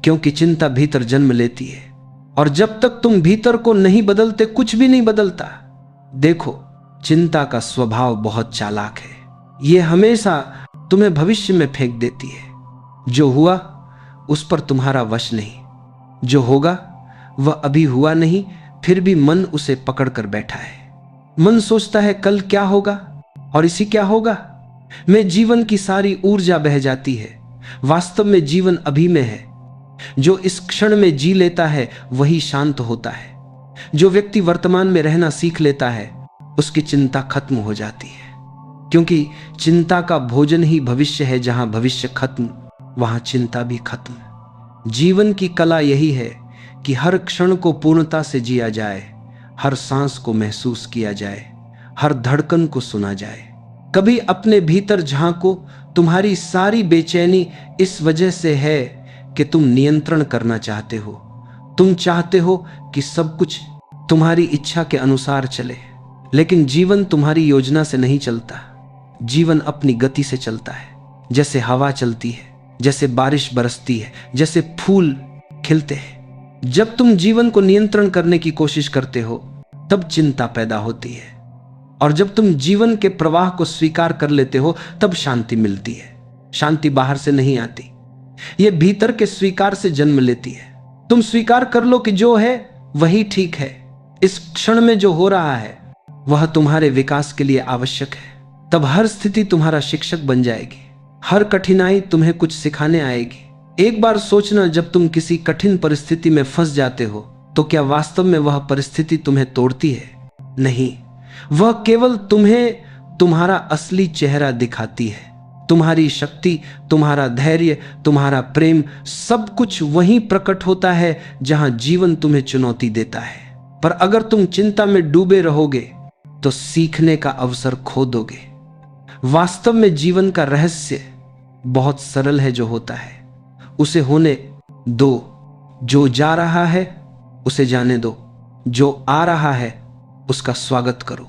क्योंकि चिंता भीतर जन्म लेती है, और जब तक तुम भीतर को नहीं बदलते कुछ भी नहीं बदलता। देखो, चिंता का स्वभाव बहुत चालाक है। यह हमेशा तुम्हें भविष्य में फेंक देती है। जो हुआ उस पर तुम्हारा वश नहीं, जो होगा वह अभी हुआ नहीं, फिर भी मन उसे पकड़ कर बैठा है। मन सोचता है कल क्या होगा और इसी क्या होगा, में जीवन की सारी ऊर्जा बह जाती है। वास्तव में जीवन अभी में है। जो इस क्षण में जी लेता है वही शांत होता है। जो व्यक्ति वर्तमान में रहना सीख लेता है उसकी चिंता खत्म हो जाती है, क्योंकि चिंता का भोजन ही भविष्य है। जहां भविष्य खत्म वहां चिंता भी खत्म। जीवन की कला यही है कि हर क्षण को पूर्णता से जिया जाए, हर सांस को महसूस किया जाए, हर धड़कन को सुना जाए। कभी अपने भीतर झांको, तुम्हारी सारी बेचैनी इस वजह से है कि तुम नियंत्रण करना चाहते हो। तुम चाहते हो कि सब कुछ तुम्हारी इच्छा के अनुसार चले, लेकिन जीवन तुम्हारी योजना से नहीं चलता। जीवन अपनी गति से चलता है, जैसे हवा चलती है, जैसे बारिश बरसती है, जैसे फूल खिलते हैं। जब तुम जीवन को नियंत्रण करने की कोशिश करते हो तब चिंता पैदा होती है, और जब तुम जीवन के प्रवाह को स्वीकार कर लेते हो तब शांति मिलती है। शांति बाहर से नहीं आती, यह भीतर के स्वीकार से जन्म लेती है। तुम स्वीकार कर लो कि जो है वही ठीक है। इस क्षण में जो हो रहा है वह तुम्हारे विकास के लिए आवश्यक है। तब हर स्थिति तुम्हारा शिक्षक बन जाएगी, हर कठिनाई तुम्हें कुछ सिखाने आएगी। एक बार सोचना, जब तुम किसी कठिन परिस्थिति में फंस जाते हो तो क्या वास्तव में वह परिस्थिति तुम्हें तोड़ती है? नहीं, वह केवल तुम्हें तुम्हारा असली चेहरा दिखाती है। तुम्हारी शक्ति, तुम्हारा धैर्य, तुम्हारा प्रेम, सब कुछ वहीं प्रकट होता है जहां जीवन तुम्हें चुनौती देता है। पर अगर तुम चिंता में डूबे रहोगे तो सीखने का अवसर खो दोगे। वास्तव में जीवन का रहस्य बहुत सरल है। जो होता है उसे होने दो, जो जा रहा है उसे जाने दो, जो आ रहा है उसका स्वागत करो,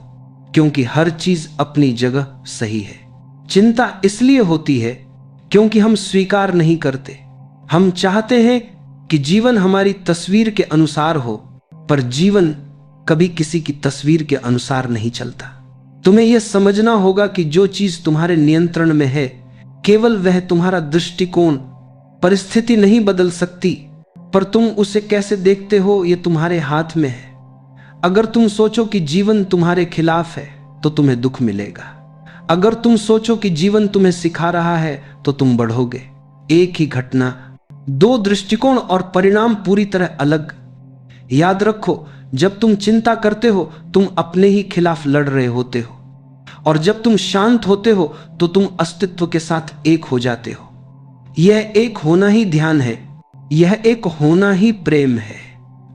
क्योंकि हर चीज अपनी जगह सही है। चिंता इसलिए होती है क्योंकि हम स्वीकार नहीं करते। हम चाहते हैं कि जीवन हमारी तस्वीर के अनुसार हो, पर जीवन कभी किसी की तस्वीर के अनुसार नहीं चलता। तुम्हें यह समझना होगा कि जो चीज तुम्हारे नियंत्रण में है, केवल वह तुम्हारा दृष्टिकोण। परिस्थिति नहीं बदल सकती, पर तुम उसे कैसे देखते हो यह तुम्हारे हाथ में है। अगर तुम सोचो कि जीवन तुम्हारे खिलाफ है तो तुम्हें दुख मिलेगा। अगर तुम सोचो कि जीवन तुम्हें सिखा रहा है तो तुम बढ़ोगे। एक ही घटना, दो दृष्टिकोण और परिणाम पूरी तरह अलग। याद रखो, जब तुम चिंता करते हो तुम अपने ही खिलाफ लड़ रहे होते हो, और जब तुम शांत होते हो तो तुम अस्तित्व के साथ एक हो जाते हो। यह एक होना ही ध्यान है, यह एक होना ही प्रेम है,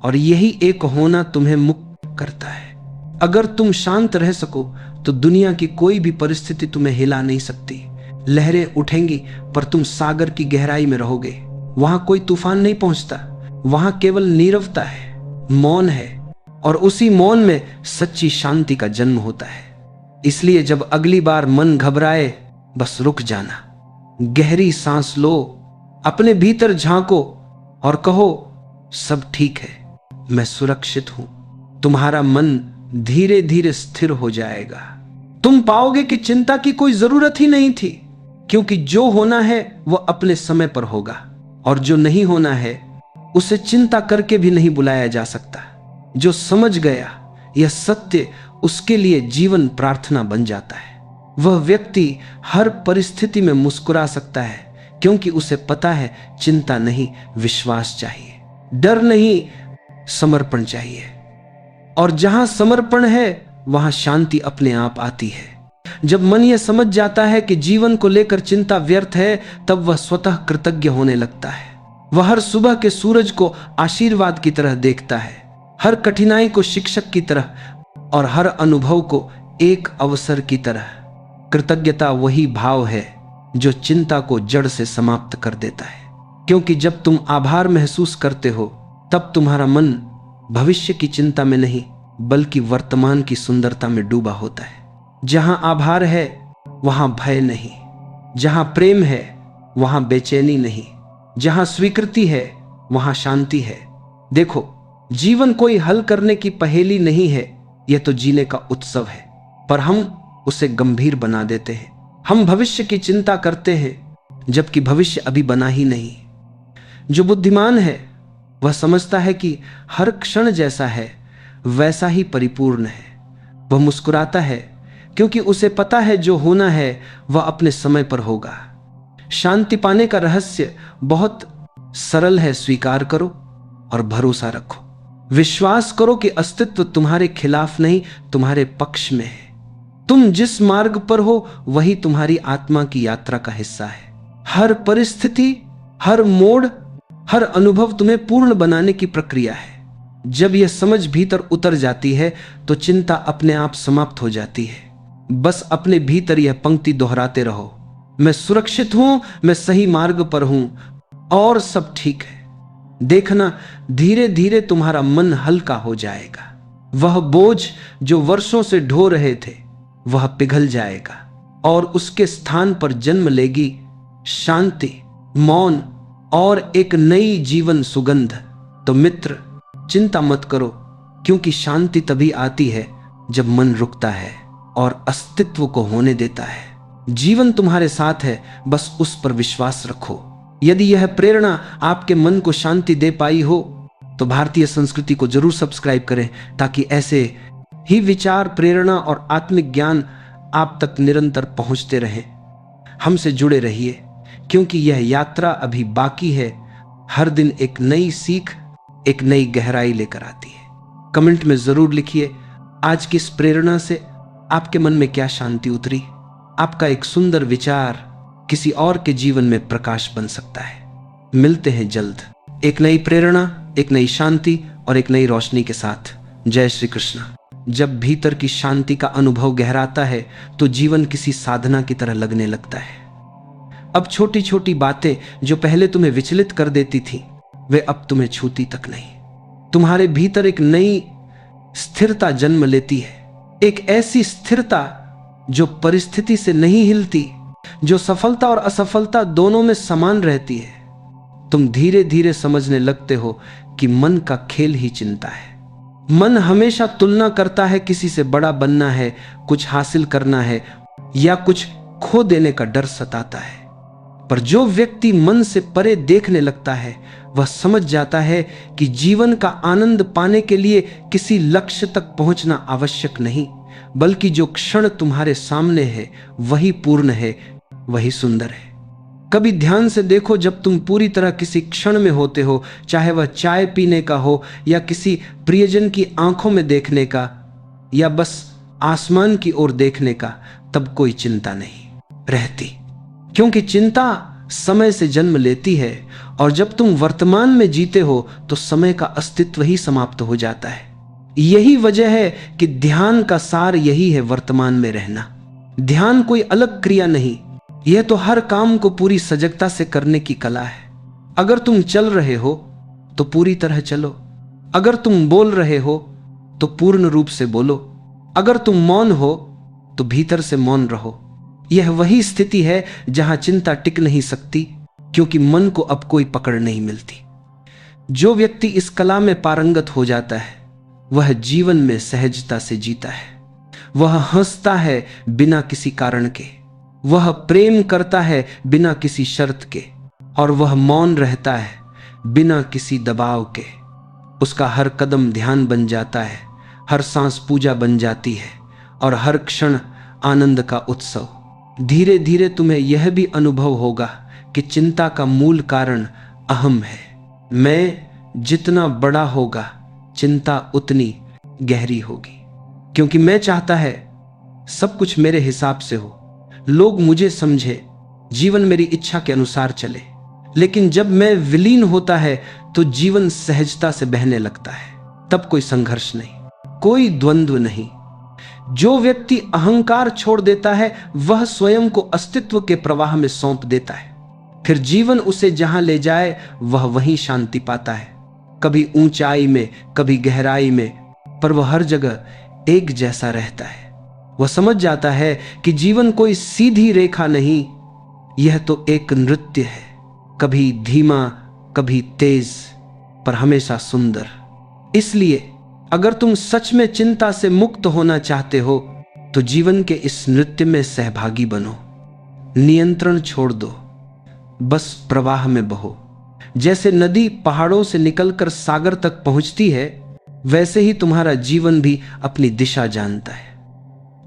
और यही एक होना तुम्हें मुक्त करता है। अगर तुम शांत रह सको तो दुनिया की कोई भी परिस्थिति तुम्हें हिला नहीं सकती। लहरें उठेंगी पर तुम सागर की गहराई में रहोगे। वहां कोई तूफान नहीं पहुंचता, वहां केवल नीरवता है, मौन है, और उसी मौन में सच्ची शांति का जन्म होता है। इसलिए जब अगली बार मन घबराए, बस रुक जाना, गहरी सांस लो, अपने भीतर झांको और कहो, सब ठीक है, मैं सुरक्षित हूं। तुम्हारा मन धीरे धीरे स्थिर हो जाएगा। तुम पाओगे कि चिंता की कोई जरूरत ही नहीं थी, क्योंकि जो होना है वह अपने समय पर होगा, और जो नहीं होना है उसे चिंता करके भी नहीं बुलाया जा सकता। जो समझ गया यह सत्य, उसके लिए जीवन प्रार्थना बन जाता है। वह व्यक्ति हर परिस्थिति में मुस्कुरा सकता है, क्योंकि उसे पता है चिंता नहीं, विश्वास चाहिए, डर नहीं, समर्पण चाहिए। और जहां समर्पण है वहां शांति अपने आप आती है। जब मन यह समझ जाता है कि जीवन को लेकर चिंता व्यर्थ है, तब वह स्वतः कृतज्ञ होने लगता है। वह हर सुबह के सूरज को आशीर्वाद की तरह देखता है, हर कठिनाई को शिक्षक की तरह, और हर अनुभव को एक अवसर की तरह। कृतज्ञता वही भाव है जो चिंता को जड़ से समाप्त कर देता है, क्योंकि जब तुम आभार महसूस करते हो तब तुम्हारा मन भविष्य की चिंता में नहीं, बल्कि वर्तमान की सुंदरता में डूबा होता है। जहां आभार है वहां भय नहीं, जहां प्रेम है वहां बेचैनी नहीं, जहां स्वीकृति है वहां शांति है। देखो, जीवन कोई हल करने की पहेली नहीं है, यह तो जीने का उत्सव है, पर हम उसे गंभीर बना देते हैं। हम भविष्य की चिंता करते हैं जबकि भविष्य अभी बना ही नहीं। जो बुद्धिमान है वह समझता है कि हर क्षण जैसा है वैसा ही परिपूर्ण है। वह मुस्कुराता है क्योंकि उसे पता है जो होना है वह अपने समय पर होगा। शांति पाने का रहस्य बहुत सरल है, स्वीकार करो और भरोसा रखो। विश्वास करो कि अस्तित्व तुम्हारे खिलाफ नहीं, तुम्हारे पक्ष में है। तुम जिस मार्ग पर हो वही तुम्हारी आत्मा की यात्रा का हिस्सा है। हर परिस्थिति, हर मोड़, हर अनुभव तुम्हें पूर्ण बनाने की प्रक्रिया है। जब यह समझ भीतर उतर जाती है तो चिंता अपने आप समाप्त हो जाती है। बस अपने भीतर यह पंक्ति दोहराते रहो, मैं सुरक्षित हूं, मैं सही मार्ग पर हूं, और सब ठीक है। देखना, धीरे धीरे तुम्हारा मन हल्का हो जाएगा। वह बोझ जो वर्षों से ढो रहे थे वह पिघल जाएगा, और उसके स्थान पर जन्म लेगी शांति, मौन और एक नई जीवन सुगंध। तो मित्र, चिंता मत करो, क्योंकि शांति तभी आती है जब मन रुकता है और अस्तित्व को होने देता है। जीवन तुम्हारे साथ है, बस उस पर विश्वास रखो। यदि यह प्रेरणा आपके मन को शांति दे पाई हो तो भारतीय संस्कृति को जरूर सब्सक्राइब करें, ताकि ऐसे ही विचार, प्रेरणा और आत्मिक ज्ञान आप तक निरंतर पहुंचते रहें। हमसे जुड़े रहिए, क्योंकि यह यात्रा अभी बाकी है। हर दिन एक नई सीख, एक नई गहराई लेकर आती है। कमेंट में जरूर लिखिए, आज की इस प्रेरणा से आपके मन में क्या शांति उतरी। आपका एक सुंदर विचार किसी और के जीवन में प्रकाश बन सकता है। मिलते हैं जल्द, एक नई प्रेरणा, एक नई शांति और एक नई रोशनी के साथ। जय श्री कृष्ण। जब भीतर की शांति का अनुभव गहराता है तो जीवन किसी साधना की तरह लगने लगता है। अब छोटी छोटी बातें जो पहले तुम्हें विचलित कर देती थी, वे अब तुम्हें छूती तक नहीं। तुम्हारे भीतर एक नई स्थिरता जन्म लेती है। एक ऐसी स्थिरता जो परिस्थिति से नहीं हिलती, जो सफलता और असफलता दोनों में समान रहती है। तुम धीरे धीरे समझने लगते हो कि मन का खेल ही चिंता है। मन हमेशा तुलना करता है, किसी से बड़ा बनना है, कुछ हासिल करना है या कुछ खो देने का डर सताता है। पर जो व्यक्ति मन से परे देखने लगता है वह समझ जाता है कि जीवन का आनंद पाने के लिए किसी लक्ष्य तक पहुंचना आवश्यक नहीं, बल्कि जो क्षण तुम्हारे सामने है वही पूर्ण है, वही सुंदर है। कभी ध्यान से देखो, जब तुम पूरी तरह किसी क्षण में होते हो, चाहे वह चाय पीने का हो या किसी प्रियजन की आंखों में देखने का या बस आसमान की ओर देखने का, तब कोई चिंता नहीं रहती। क्योंकि चिंता समय से जन्म लेती है और जब तुम वर्तमान में जीते हो तो समय का अस्तित्व ही समाप्त हो जाता है। यही वजह है कि ध्यान का सार यही है, वर्तमान में रहना। ध्यान कोई अलग क्रिया नहीं, यह तो हर काम को पूरी सजगता से करने की कला है। अगर तुम चल रहे हो तो पूरी तरह चलो, अगर तुम बोल रहे हो तो पूर्ण रूप से बोलो, अगर तुम मौन हो तो भीतर से मौन रहो। यह वही स्थिति है जहां चिंता टिक नहीं सकती, क्योंकि मन को अब कोई पकड़ नहीं मिलती। जो व्यक्ति इस कला में पारंगत हो जाता है वह जीवन में सहजता से जीता है। वह हंसता है बिना किसी कारण के, वह प्रेम करता है बिना किसी शर्त के, और वह मौन रहता है बिना किसी दबाव के। उसका हर कदम ध्यान बन जाता है, हर सांस पूजा बन जाती है और हर क्षण आनंद का उत्सव। धीरे धीरे तुम्हें यह भी अनुभव होगा कि चिंता का मूल कारण अहम है। मैं जितना बड़ा होगा चिंता उतनी गहरी होगी, क्योंकि मैं चाहता है सब कुछ मेरे हिसाब से हो, लोग मुझे समझे, जीवन मेरी इच्छा के अनुसार चले। लेकिन जब मैं विलीन होता है तो जीवन सहजता से बहने लगता है। तब कोई संघर्ष नहीं, कोई द्वंद्व नहीं। जो व्यक्ति अहंकार छोड़ देता है वह स्वयं को अस्तित्व के प्रवाह में सौंप देता है। फिर जीवन उसे जहां ले जाए वह वहीं शांति पाता है, कभी ऊंचाई में, कभी गहराई में, पर वह हर जगह एक जैसा रहता है। वह समझ जाता है कि जीवन कोई सीधी रेखा नहीं, यह तो एक नृत्य है, कभी धीमा, कभी तेज, पर हमेशा सुंदर। इसलिए अगर तुम सच में चिंता से मुक्त होना चाहते हो तो जीवन के इस नृत्य में सहभागी बनो। नियंत्रण छोड़ दो, बस प्रवाह में बहो। जैसे नदी पहाड़ों से निकलकर सागर तक पहुंचती है, वैसे ही तुम्हारा जीवन भी अपनी दिशा जानता है।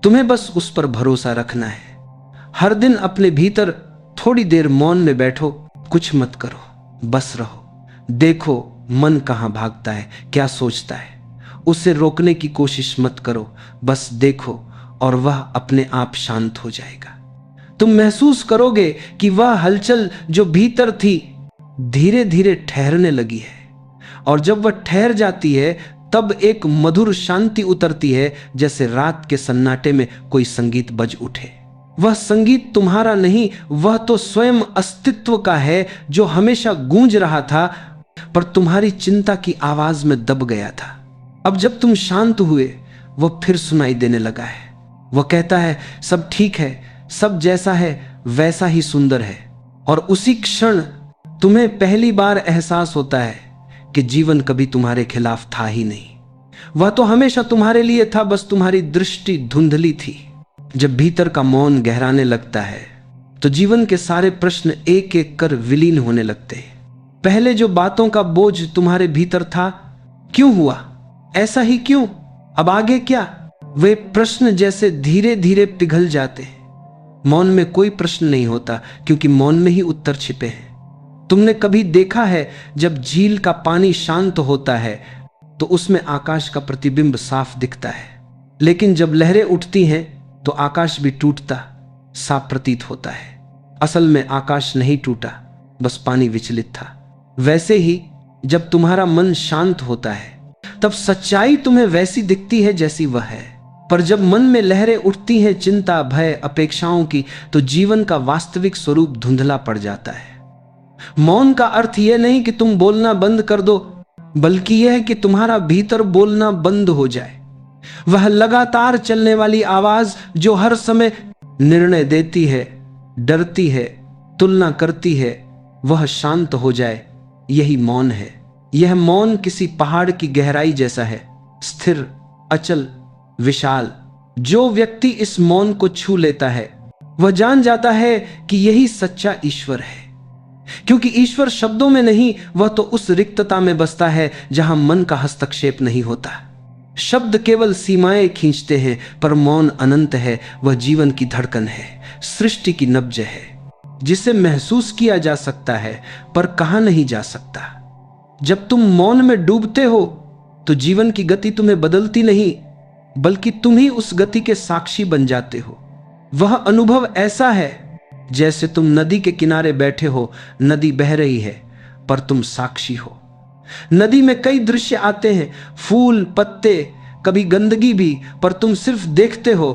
तुम्हें बस उस पर भरोसा रखना है। हर दिन अपने भीतर थोड़ी देर मौन में बैठो, कुछ मत करो, बस रहो। देखो मन कहां भागता है, क्या सोचता है, उसे रोकने की कोशिश मत करो, बस देखो और वह अपने आप शांत हो जाएगा। तुम महसूस करोगे कि वह हलचल जो भीतर थी धीरे धीरे ठहरने लगी है, और जब वह ठहर जाती है तब एक मधुर शांति उतरती है, जैसे रात के सन्नाटे में कोई संगीत बज उठे। वह संगीत तुम्हारा नहीं, वह तो स्वयं अस्तित्व का है, जो हमेशा गूंज रहा था पर तुम्हारी चिंता की आवाज में दब गया था। अब जब तुम शांत हुए वह फिर सुनाई देने लगा है। वह कहता है सब ठीक है, सब जैसा है वैसा ही सुंदर है। और उसी क्षण तुम्हें पहली बार एहसास होता है कि जीवन कभी तुम्हारे खिलाफ था ही नहीं, वह तो हमेशा तुम्हारे लिए था, बस तुम्हारी दृष्टि धुंधली थी। जब भीतर का मौन गहराने लगता है तो जीवन के सारे प्रश्न एक एक कर विलीन होने लगते हैं। पहले जो बातों का बोझ तुम्हारे भीतर था, क्यों हुआ, ऐसा ही क्यों, अब आगे क्या, वे प्रश्न जैसे धीरे धीरे पिघल जाते हैं। मौन में कोई प्रश्न नहीं होता, क्योंकि मौन में ही उत्तर छिपे हैं। तुमने कभी देखा है जब झील का पानी शांत होता है तो उसमें आकाश का प्रतिबिंब साफ दिखता है, लेकिन जब लहरें उठती हैं तो आकाश भी टूटता साफ प्रतीत होता है। असल में आकाश नहीं टूटा, बस पानी विचलित था। वैसे ही जब तुम्हारा मन शांत होता है तब सच्चाई तुम्हें वैसी दिखती है जैसी वह है। पर जब मन में लहरें उठती हैं चिंता, भय, अपेक्षाओं की, तो जीवन का वास्तविक स्वरूप धुंधला पड़ जाता है। मौन का अर्थ यह नहीं कि तुम बोलना बंद कर दो, बल्कि यह है कि तुम्हारा भीतर बोलना बंद हो जाए। वह लगातार चलने वाली आवाज जो हर समय निर्णय देती है, डरती है, तुलना करती है, वह शांत हो जाए, यही मौन है। यह मौन किसी पहाड़ की गहराई जैसा है, स्थिर, अचल, विशाल। जो व्यक्ति इस मौन को छू लेता है वह जान जाता है कि यही सच्चा ईश्वर है, क्योंकि ईश्वर शब्दों में नहीं, वह तो उस रिक्तता में बसता है जहां मन का हस्तक्षेप नहीं होता। शब्द केवल सीमाएं खींचते हैं, पर मौन अनंत है। वह जीवन की धड़कन है, सृष्टि की नब्ज है, जिसे महसूस किया जा सकता है पर कहा नहीं जा सकता। जब तुम मौन में डूबते हो तो जीवन की गति तुम्हें बदलती नहीं, बल्कि तुम ही उस गति के साक्षी बन जाते हो। वह अनुभव ऐसा है जैसे तुम नदी के किनारे बैठे हो, नदी बह रही है पर तुम साक्षी हो। नदी में कई दृश्य आते हैं, फूल, पत्ते, कभी गंदगी भी, पर तुम सिर्फ देखते हो,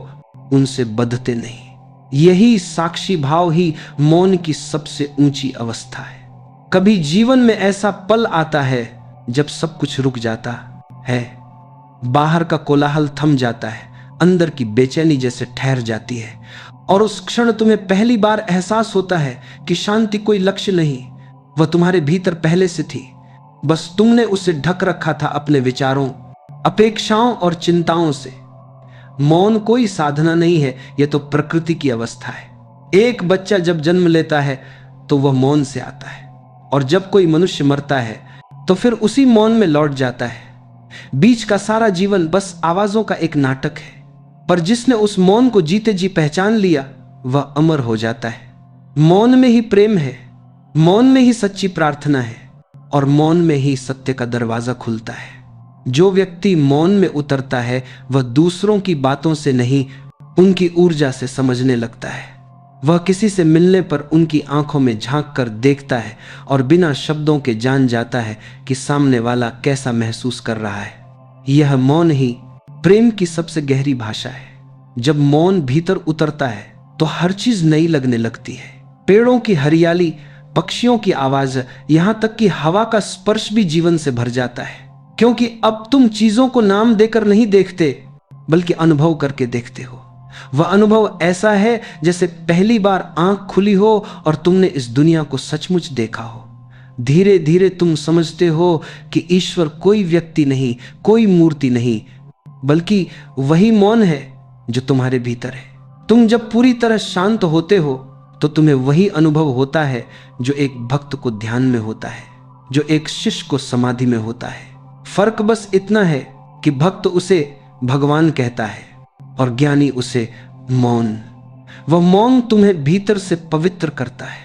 उनसे बंधते नहीं। यही साक्षी भाव ही मौन की सबसे ऊंची अवस्था है। कभी जीवन में ऐसा पल आता है जब सब कुछ रुक जाता है, बाहर का कोलाहल थम जाता है, अंदर की बेचैनी जैसे ठहर जाती है, और उस क्षण तुम्हें पहली बार एहसास होता है कि शांति कोई लक्ष्य नहीं, वह तुम्हारे भीतर पहले से थी, बस तुमने उसे ढक रखा था अपने विचारों, अपेक्षाओं और चिंताओं से। मौन कोई साधना नहीं है, यह तो प्रकृति की अवस्था है। एक बच्चा जब जन्म लेता है तो वह मौन से आता है, और जब कोई मनुष्य मरता है तो फिर उसी मौन में लौट जाता है। बीच का सारा जीवन बस आवाजों का एक नाटक है, पर जिसने उस मौन को जीते जी पहचान लिया वह अमर हो जाता है। मौन में ही प्रेम है, मौन में ही सच्ची प्रार्थना है, और मौन में ही सत्य का दरवाजा खुलता है। जो व्यक्ति मौन में उतरता है वह दूसरों की बातों से नहीं, उनकी ऊर्जा से समझने लगता है। वह किसी से मिलने पर उनकी आंखों में झांक कर देखता है और बिना शब्दों के जान जाता है कि सामने वाला कैसा महसूस कर रहा है। यह मौन ही प्रेम की सबसे गहरी भाषा है। जब मौन भीतर उतरता है तो हर चीज नई लगने लगती है। पेड़ों की हरियाली, पक्षियों की आवाज, यहां तक कि हवा का स्पर्श भी जीवन से भर जाता है, क्योंकि अब तुम चीजों को नाम देकर नहीं देखते, बल्कि अनुभव करके देखते हो। वह अनुभव ऐसा है जैसे पहली बार आंख खुली हो और तुमने इस दुनिया को सचमुच देखा हो। धीरे धीरे तुम समझते हो कि ईश्वर कोई व्यक्ति नहीं, कोई मूर्ति नहीं, बल्कि वही मौन है जो तुम्हारे भीतर है। तुम जब पूरी तरह शांत होते हो तो तुम्हें वही अनुभव होता है जो एक भक्त को ध्यान में होता है, जो एक शिष्य को समाधि में होता है। फर्क बस इतना है कि भक्त उसे भगवान कहता है और ज्ञानी उसे मौन। वह मौन तुम्हें भीतर से पवित्र करता है।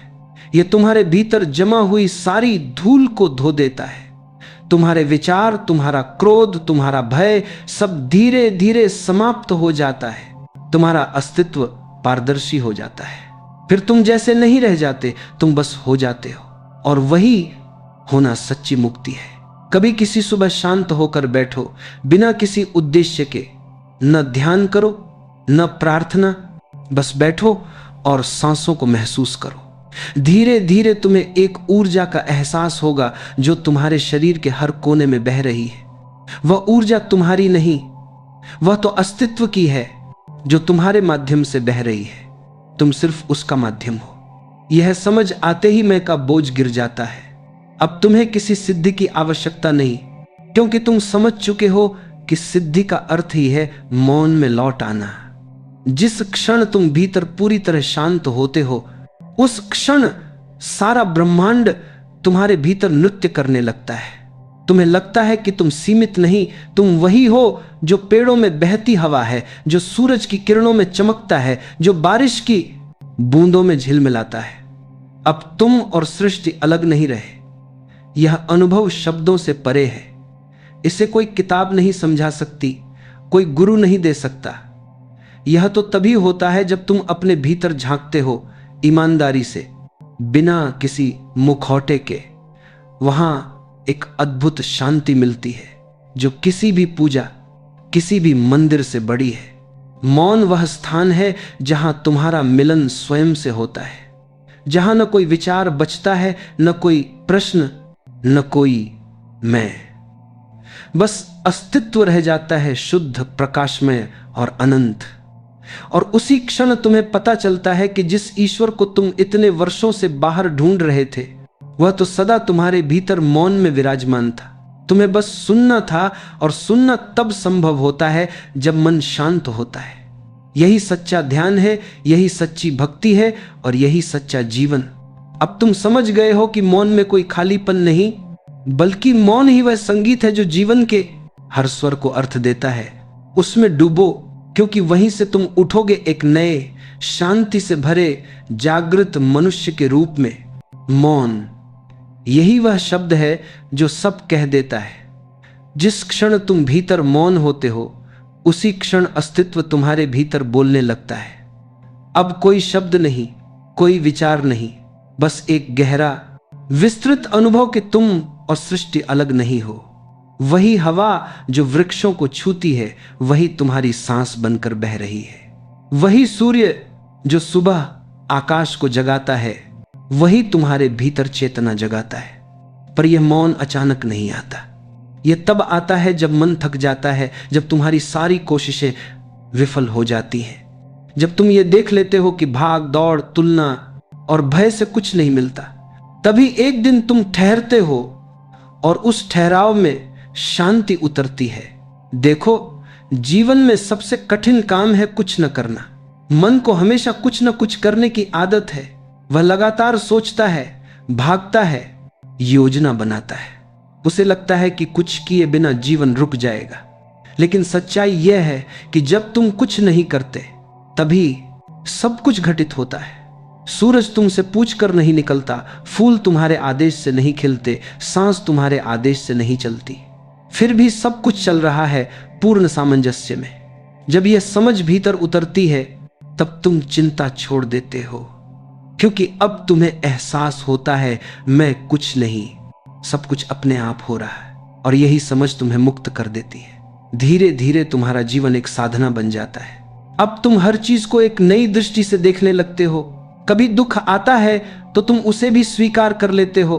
यह तुम्हारे भीतर जमा हुई सारी धूल को धो देता है। तुम्हारे विचार, तुम्हारा क्रोध, तुम्हारा भय सब धीरे धीरे समाप्त हो जाता है। तुम्हारा अस्तित्व पारदर्शी हो जाता है। फिर तुम जैसे नहीं रह जाते, तुम बस हो जाते हो, और वही होना सच्ची मुक्ति है। कभी किसी सुबह शांत होकर बैठो, बिना किसी उद्देश्य के। न ध्यान करो, न प्रार्थना, बस बैठो और सांसों को महसूस करो। धीरे धीरे तुम्हें एक ऊर्जा का एहसास होगा जो तुम्हारे शरीर के हर कोने में बह रही है। वह ऊर्जा तुम्हारी नहीं, वह तो अस्तित्व की है जो तुम्हारे माध्यम से बह रही है। तुम सिर्फ उसका माध्यम हो। यह समझ आते ही मैं का बोझ गिर जाता है। अब तुम्हें किसी सिद्धि की आवश्यकता नहीं, क्योंकि तुम समझ चुके हो कि सिद्धि का अर्थ ही है मौन में लौट आना। जिस क्षण तुम भीतर पूरी तरह शांत होते हो, उस क्षण सारा ब्रह्मांड तुम्हारे भीतर नृत्य करने लगता है। तुम्हें लगता है कि तुम सीमित नहीं, तुम वही हो जो पेड़ों में बहती हवा है, जो सूरज की किरणों में चमकता है, जो बारिश की बूंदों में झिलमिलाता है। अब तुम और सृष्टि अलग नहीं रहे। यह अनुभव शब्दों से परे है। इसे कोई किताब नहीं समझा सकती, कोई गुरु नहीं दे सकता। यह तो तभी होता है जब तुम अपने भीतर झांकते हो, ईमानदारी से, बिना किसी मुखौटे के। वहां एक अद्भुत शांति मिलती है जो किसी भी पूजा, किसी भी मंदिर से बड़ी है। मौन वह स्थान है जहां तुम्हारा मिलन स्वयं से होता है, जहां न कोई विचार बचता है, न कोई प्रश्न, न कोई मैं। बस अस्तित्व रह जाता है, शुद्ध, प्रकाशमय और अनंत। और उसी क्षण तुम्हें पता चलता है कि जिस ईश्वर को तुम इतने वर्षों से बाहर ढूंढ रहे थे, वह तो सदा तुम्हारे भीतर मौन में विराजमान था। तुम्हें बस सुनना था, और सुनना तब संभव होता है जब मन शांत होता है। यही सच्चा ध्यान है, यही सच्ची भक्ति है, और यही सच्चा जीवन। अब तुम समझ गए हो कि मौन में कोई खालीपन नहीं, बल्कि मौन ही वह संगीत है जो जीवन के हर स्वर को अर्थ देता है। उसमें डूबो, क्योंकि वहीं से तुम उठोगे एक नए, शांति से भरे, जागृत मनुष्य के रूप में। मौन, यही वह शब्द है जो सब कह देता है। जिस क्षण तुम भीतर मौन होते हो, उसी क्षण अस्तित्व तुम्हारे भीतर बोलने लगता है। अब कोई शब्द नहीं, कोई विचार नहीं, बस एक गहरा, विस्तृत अनुभव कि तुम और सृष्टि अलग नहीं हो। वही हवा जो वृक्षों को छूती है, वही तुम्हारी सांस बनकर बह रही है। वही सूर्य जो सुबह आकाश को जगाता है, वही तुम्हारे भीतर चेतना जगाता है। पर यह मौन अचानक नहीं आता। यह तब आता है जब मन थक जाता है, जब तुम्हारी सारी कोशिशें विफल हो जाती हैं, जब तुम ये देख लेते हो कि भाग दौड़, तुलना और भय से कुछ नहीं मिलता। तभी एक दिन तुम ठहरते हो, और उस ठहराव में शांति उतरती है। देखो, जीवन में सबसे कठिन काम है कुछ न करना। मन को हमेशा कुछ न कुछ करने की आदत है। वह लगातार सोचता है, भागता है, योजना बनाता है। उसे लगता है कि कुछ किए बिना जीवन रुक जाएगा। लेकिन सच्चाई यह है कि जब तुम कुछ नहीं करते, तभी सब कुछ घटित होता है। सूरज तुमसे पूछकर नहीं निकलता, फूल तुम्हारे आदेश से नहीं खिलते, सांस तुम्हारे आदेश से नहीं चलती। फिर भी सब कुछ चल रहा है पूर्ण सामंजस्य में। जब यह समझ भीतर उतरती है, तब तुम चिंता छोड़ देते हो, क्योंकि अब तुम्हें एहसास होता है मैं कुछ नहीं, सब कुछ अपने आप हो रहा है। और यही समझ तुम्हें मुक्त कर देती है। धीरे धीरे तुम्हारा जीवन एक साधना बन जाता है। अब तुम हर चीज को एक नई दृष्टि से देखने लगते हो। कभी दुख आता है तो तुम उसे भी स्वीकार कर लेते हो,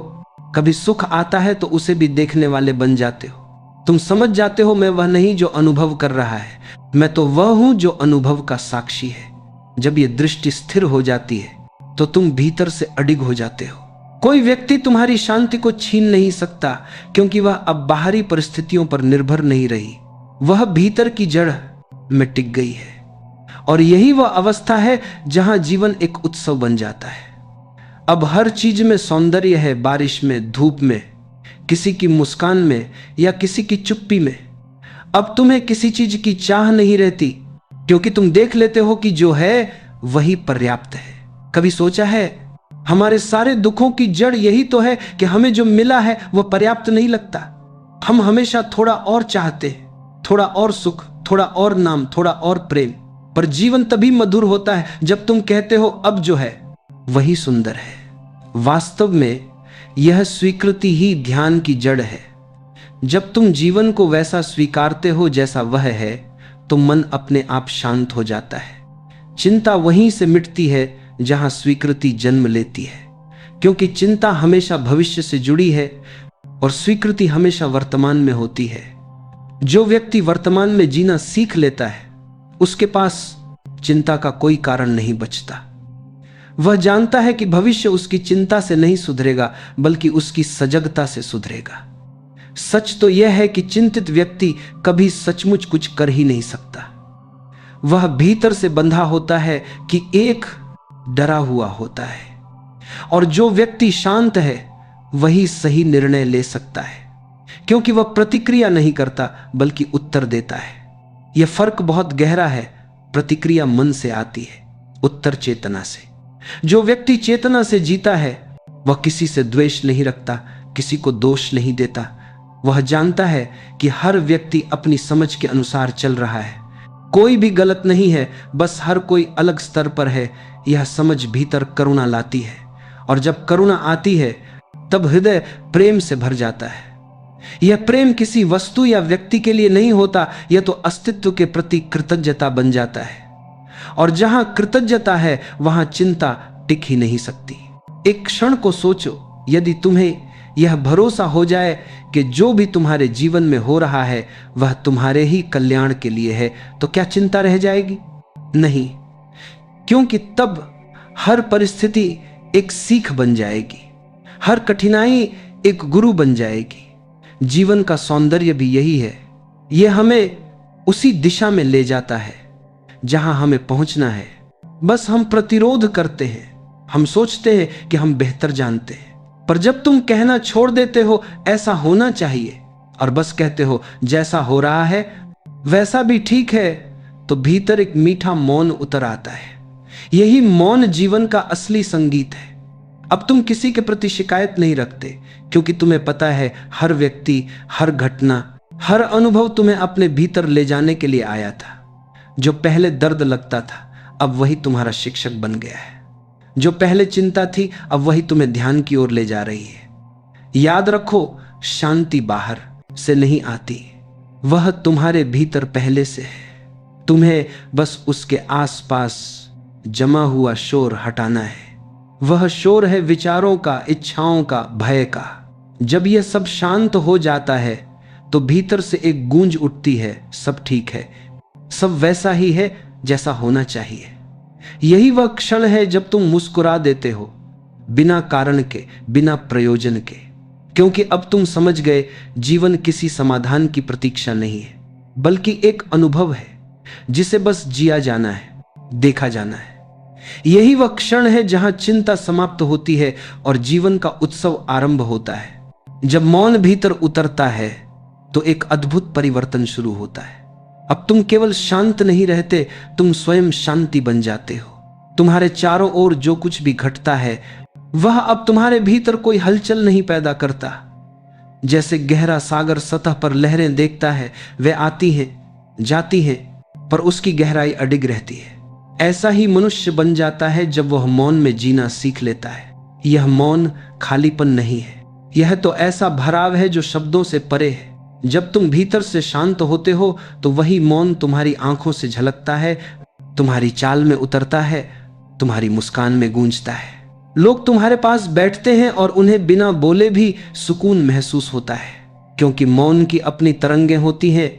कभी सुख आता है तो उसे भी देखने वाले बन जाते हो। तुम समझ जाते हो, मैं वह नहीं जो अनुभव कर रहा है, मैं तो वह हूं जो अनुभव का साक्षी है। जब यह दृष्टि स्थिर हो जाती है, तो तुम भीतर से अडिग हो जाते हो। कोई व्यक्ति तुम्हारी शांति को छीन नहीं सकता, क्योंकि वह अब बाहरी परिस्थितियों पर निर्भर नहीं रही, वह भीतर की जड़ में टिक गई है। और यही वह अवस्था है जहां जीवन एक उत्सव बन जाता है। अब हर चीज में सौंदर्य है, बारिश में, धूप में, किसी की मुस्कान में या किसी की चुप्पी में। अब तुम्हें किसी चीज की चाह नहीं रहती, क्योंकि तुम देख लेते हो कि जो है वही पर्याप्त है। कभी सोचा है, हमारे सारे दुखों की जड़ यही तो है कि हमें जो मिला है वह पर्याप्त नहीं लगता। हम हमेशा थोड़ा और चाहते हैं, थोड़ा और सुख, थोड़ा और नाम, थोड़ा और प्रेम। पर जीवन तभी मधुर होता है जब तुम कहते हो अब जो है वही सुंदर है। वास्तव में यह स्वीकृति ही ध्यान की जड़ है। जब तुम जीवन को वैसा स्वीकारते हो जैसा वह है, तो मन अपने आप शांत हो जाता है। चिंता वहीं से मिटती है जहां स्वीकृति जन्म लेती है, क्योंकि चिंता हमेशा भविष्य से जुड़ी है और स्वीकृति हमेशा वर्तमान में होती है। जो व्यक्ति वर्तमान में जीना सीख लेता है, उसके पास चिंता का कोई कारण नहीं बचता। वह जानता है कि भविष्य उसकी चिंता से नहीं सुधरेगा, बल्कि उसकी सजगता से सुधरेगा। सच तो यह है कि चिंतित व्यक्ति कभी सचमुच कुछ कर ही नहीं सकता। वह भीतर से बंधा होता है कि एक डरा हुआ होता है। और जो व्यक्ति शांत है वही सही निर्णय ले सकता है, क्योंकि वह प्रतिक्रिया नहीं करता बल्कि उत्तर देता है। यह फर्क बहुत गहरा है। प्रतिक्रिया मन से आती है, उत्तर चेतना से। जो व्यक्ति चेतना से जीता है वह किसी से द्वेष नहीं रखता, किसी को दोष नहीं देता। वह जानता है कि हर व्यक्ति अपनी समझ के अनुसार चल रहा है, कोई भी गलत नहीं है, बस हर कोई अलग स्तर पर है। यह समझ भीतर करुणा लाती है, और जब करुणा आती है तब हृदय प्रेम से भर जाता है। यह प्रेम किसी वस्तु या व्यक्ति के लिए नहीं होता, यह तो अस्तित्व के प्रति कृतज्ञता बन जाता है। और जहां कृतज्ञता है वहां चिंता टिक ही नहीं सकती। एक क्षण को सोचो, यदि तुम्हें यह भरोसा हो जाए कि जो भी तुम्हारे जीवन में हो रहा है वह तुम्हारे ही कल्याण के लिए है, तो क्या चिंता रह जाएगी? नहीं, क्योंकि तब हर परिस्थिति एक सीख बन जाएगी, हर कठिनाई एक गुरु बन जाएगी। जीवन का सौंदर्य भी यही है, यह हमें उसी दिशा में ले जाता है जहां हमें पहुंचना है। बस हम प्रतिरोध करते हैं, हम सोचते हैं कि हम बेहतर जानते हैं। पर जब तुम कहना छोड़ देते हो ऐसा होना चाहिए और बस कहते हो जैसा हो रहा है वैसा भी ठीक है, तो भीतर एक मीठा मौन उतर आता है। यही मौन जीवन का असली संगीत है। अब तुम किसी के प्रति शिकायत नहीं रखते, क्योंकि तुम्हें पता है हर व्यक्ति, हर घटना, हर अनुभव तुम्हें अपने भीतर ले जाने के लिए आया था। जो पहले दर्द लगता था अब वही तुम्हारा शिक्षक बन गया है। जो पहले चिंता थी अब वही तुम्हें ध्यान की ओर ले जा रही है। याद रखो, शांति बाहर से नहीं आती, वह तुम्हारे भीतर पहले से है। तुम्हें बस उसके आसपास जमा हुआ शोर हटाना है। वह शोर है विचारों का, इच्छाओं का, भय का। जब यह सब शांत हो जाता है तो भीतर से एक गूंज उठती है, सब ठीक है, सब वैसा ही है जैसा होना चाहिए। यही वह क्षण है जब तुम मुस्कुरा देते हो, बिना कारण के, बिना प्रयोजन के, क्योंकि अब तुम समझ गए जीवन किसी समाधान की प्रतीक्षा नहीं है, बल्कि एक अनुभव है जिसे बस जिया जाना है, देखा जाना है। यही वह क्षण है जहां चिंता समाप्त होती है और जीवन का उत्सव आरंभ होता है। जब मौन भीतर उतरता है तो एक अद्भुत परिवर्तन शुरू होता है। अब तुम केवल शांत नहीं रहते, तुम स्वयं शांति बन जाते हो। तुम्हारे चारों ओर जो कुछ भी घटता है वह अब तुम्हारे भीतर कोई हलचल नहीं पैदा करता। जैसे गहरा सागर सतह पर लहरें देखता है, वे आती हैं, जाती हैं, पर उसकी गहराई अडिग रहती है। ऐसा ही मनुष्य बन जाता है जब वह मौन में जीना सीख लेता है। यह मौन खालीपन नहीं है, यह तो ऐसा भराव है जो शब्दों से परे है। जब तुम भीतर से शांत होते हो तो वही मौन तुम्हारी आंखों से झलकता है, तुम्हारी चाल में उतरता है, तुम्हारी मुस्कान में गूंजता है। लोग तुम्हारे पास बैठते हैं और उन्हें बिना बोले भी सुकून महसूस होता है, क्योंकि मौन की अपनी तरंगें होती हैं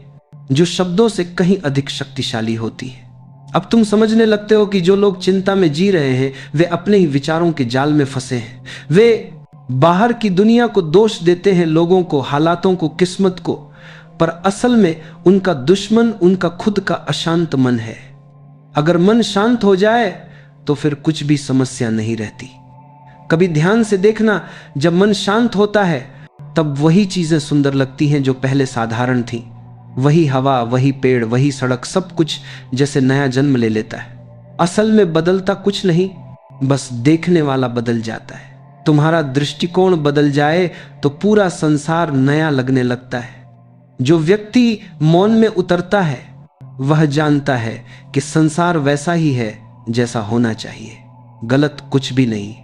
जो शब्दों से कहीं अधिक शक्तिशाली होती है। अब तुम समझने लगते हो कि जो लोग चिंता में जी रहे हैं वे अपने ही विचारों के जाल में फंसे हैं। वे बाहर की दुनिया को दोष देते हैं, लोगों को, हालातों को, किस्मत को, पर असल में उनका दुश्मन उनका खुद का अशांत मन है। अगर मन शांत हो जाए तो फिर कुछ भी समस्या नहीं रहती। कभी ध्यान से देखना, जब मन शांत होता है तब वही चीजें सुंदर लगती हैं जो पहले साधारण थीं। वही हवा, वही पेड़, वही सड़क, सब कुछ जैसे नया जन्म ले लेता है। असल में बदलता कुछ नहीं, बस देखने वाला बदल जाता है। तुम्हारा दृष्टिकोण बदल जाए तो पूरा संसार नया लगने लगता है। जो व्यक्ति मौन में उतरता है वह जानता है कि संसार वैसा ही है जैसा होना चाहिए, गलत कुछ भी नहीं,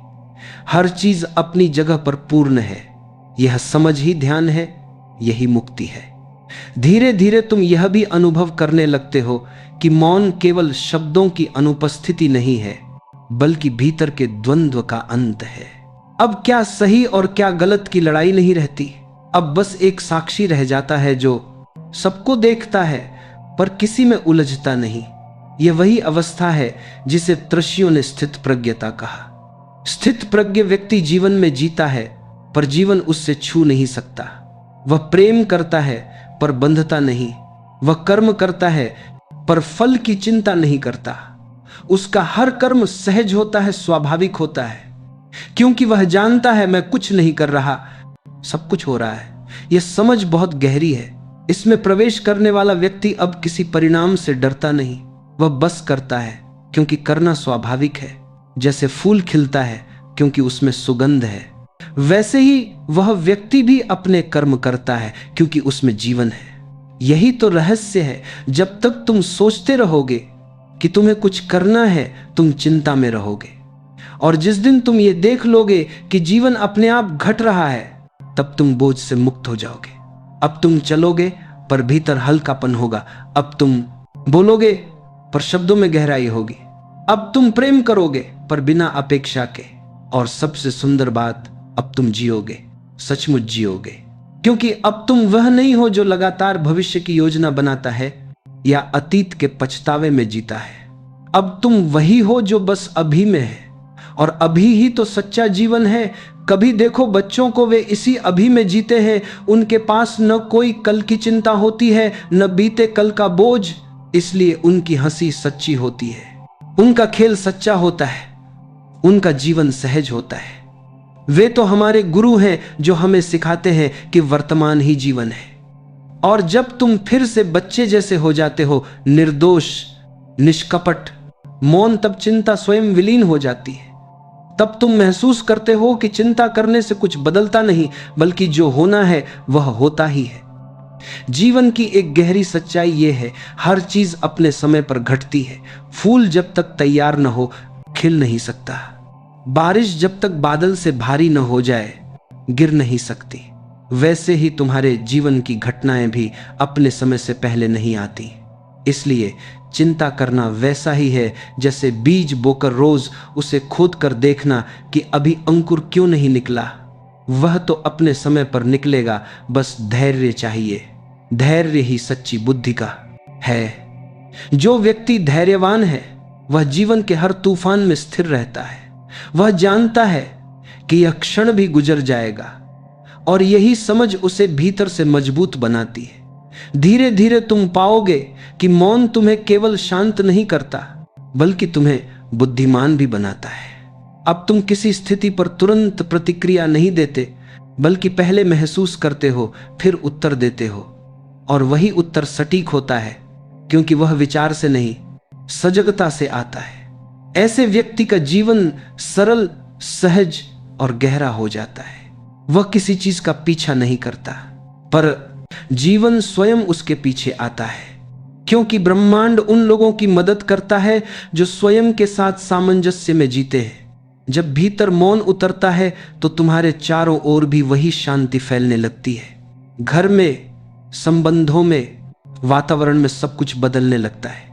हर चीज अपनी जगह पर पूर्ण है। यह समझ ही ध्यान है, यही मुक्ति है। धीरे धीरे तुम यह भी अनुभव करने लगते हो कि मौन केवल शब्दों की अनुपस्थिति नहीं है, बल्कि भीतर के द्वंद्व का अंत है। अब क्या सही और क्या गलत की लड़ाई नहीं रहती, अब बस एक साक्षी रह जाता है जो सबको देखता है पर किसी में उलझता नहीं। यह वही अवस्था है जिसे ऋषियों ने स्थित प्रज्ञता कहा। स्थित प्रज्ञ व्यक्ति जीवन में जीता है पर जीवन उससे छू नहीं सकता। वह प्रेम करता है पर बंधता नहीं, वह कर्म करता है पर फल की चिंता नहीं करता। उसका हर कर्म सहज होता है, स्वाभाविक होता है, क्योंकि वह जानता है मैं कुछ नहीं कर रहा, सब कुछ हो रहा है। यह समझ बहुत गहरी है। इसमें प्रवेश करने वाला व्यक्ति अब किसी परिणाम से डरता नहीं, वह बस करता है क्योंकि करना स्वाभाविक है। जैसे फूल खिलता है क्योंकि उसमें सुगंध है, वैसे ही वह व्यक्ति भी अपने कर्म करता है क्योंकि उसमें जीवन है। यही तो रहस्य है। जब तक तुम सोचते रहोगे कि तुम्हें कुछ करना है तुम चिंता में रहोगे, और जिस दिन तुम ये देख लोगे कि जीवन अपने आप घट रहा है तब तुम बोझ से मुक्त हो जाओगे। अब तुम चलोगे पर भीतर हल्कापन होगा, अब तुम बोलोगे पर शब्दों में गहराई होगी, अब तुम प्रेम करोगे पर बिना अपेक्षा के, और सबसे सुंदर बात, अब तुम जियोगे। सचमुच जियोगे। क्योंकि अब तुम वह नहीं हो जो लगातार भविष्य की योजना बनाता है या अतीत के पछतावे में जीता है। अब तुम वही हो जो बस अभी में है, और अभी ही तो सच्चा जीवन है। कभी देखो बच्चों को, वे इसी अभी में जीते हैं। उनके पास न कोई कल की चिंता होती है, न बीते कल का बोझ। इसलिए उनकी हंसी सच्ची होती है, उनका खेल सच्चा होता है, उनका जीवन सहज होता है। वे तो हमारे गुरु हैं जो हमें सिखाते हैं कि वर्तमान ही जीवन है। और जब तुम फिर से बच्चे जैसे हो जाते हो, निर्दोष, निष्कपट, मौन, तब चिंता स्वयं विलीन हो जाती है। तब तुम महसूस करते हो कि चिंता करने से कुछ बदलता नहीं, बल्कि जो होना है वह होता ही है। जीवन की एक गहरी सच्चाई यह है, हर चीज अपने समय पर घटती है। फूल जब तक तैयार न हो खिल नहीं सकता। बारिश जब तक बादल से भारी न हो जाए गिर नहीं सकती। वैसे ही तुम्हारे जीवन की घटनाएं भी अपने समय से पहले नहीं आती। इसलिए चिंता करना वैसा ही है जैसे बीज बोकर रोज उसे खोद कर देखना कि अभी अंकुर क्यों नहीं निकला। वह तो अपने समय पर निकलेगा, बस धैर्य चाहिए। धैर्य ही सच्ची बुद्धि का है। जो व्यक्ति धैर्यवान है वह जीवन के हर तूफान में स्थिर रहता है। वह जानता है कि यह क्षण भी गुजर जाएगा, और यही समझ उसे भीतर से मजबूत बनाती है। धीरे धीरे तुम पाओगे कि मौन तुम्हें केवल शांत नहीं करता, बल्कि तुम्हें बुद्धिमान भी बनाता है। अब तुम किसी स्थिति पर तुरंत प्रतिक्रिया नहीं देते, बल्कि पहले महसूस करते हो, फिर उत्तर देते हो। और वही उत्तर सटीक होता है, क्योंकि वह विचार से नहीं, सजगता से आता है। ऐसे व्यक्ति का जीवन सरल, सहज और गहरा हो जाता है। वह किसी चीज का पीछा नहीं करता, पर जीवन स्वयं उसके पीछे आता है। क्योंकि ब्रह्मांड उन लोगों की मदद करता है जो स्वयं के साथ सामंजस्य में जीते हैं। जब भीतर मौन उतरता है तो तुम्हारे चारों ओर भी वही शांति फैलने लगती है। घर में, संबंधों में, वातावरण में सब कुछ बदलने लगता है।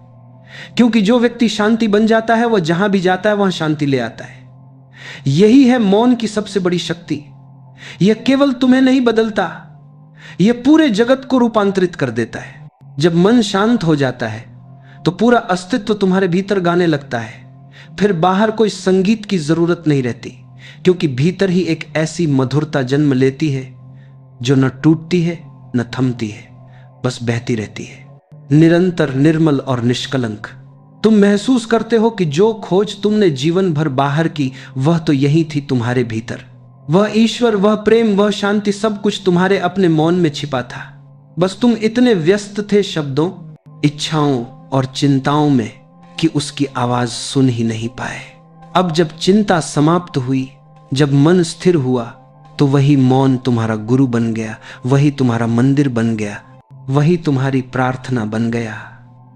क्योंकि जो व्यक्ति शांति बन जाता है वह जहां भी जाता है वहां शांति ले आता है। यही है मौन की सबसे बड़ी शक्ति। यह केवल तुम्हें नहीं बदलता, यह पूरे जगत को रूपांतरित कर देता है। जब मन शांत हो जाता है तो पूरा अस्तित्व तुम्हारे भीतर गाने लगता है। फिर बाहर कोई संगीत की जरूरत नहीं रहती, क्योंकि भीतर ही एक ऐसी मधुरता जन्म लेती है जो न टूटती है न थमती है, बस बहती रहती है, निरंतर, निर्मल और निष्कलंक। तुम महसूस करते हो कि जो खोज तुमने जीवन भर बाहर की, वह तो यही थी तुम्हारे भीतर। वह ईश्वर, वह प्रेम, वह शांति, सब कुछ तुम्हारे अपने मौन में छिपा था। बस तुम इतने व्यस्त थे शब्दों, इच्छाओं और चिंताओं में कि उसकी आवाज सुन ही नहीं पाए। अब जब चिंता समाप्त हुई, जब मन स्थिर हुआ, तो वही मौन तुम्हारा गुरु बन गया, वही तुम्हारा मंदिर बन गया, वही तुम्हारी प्रार्थना बन गया।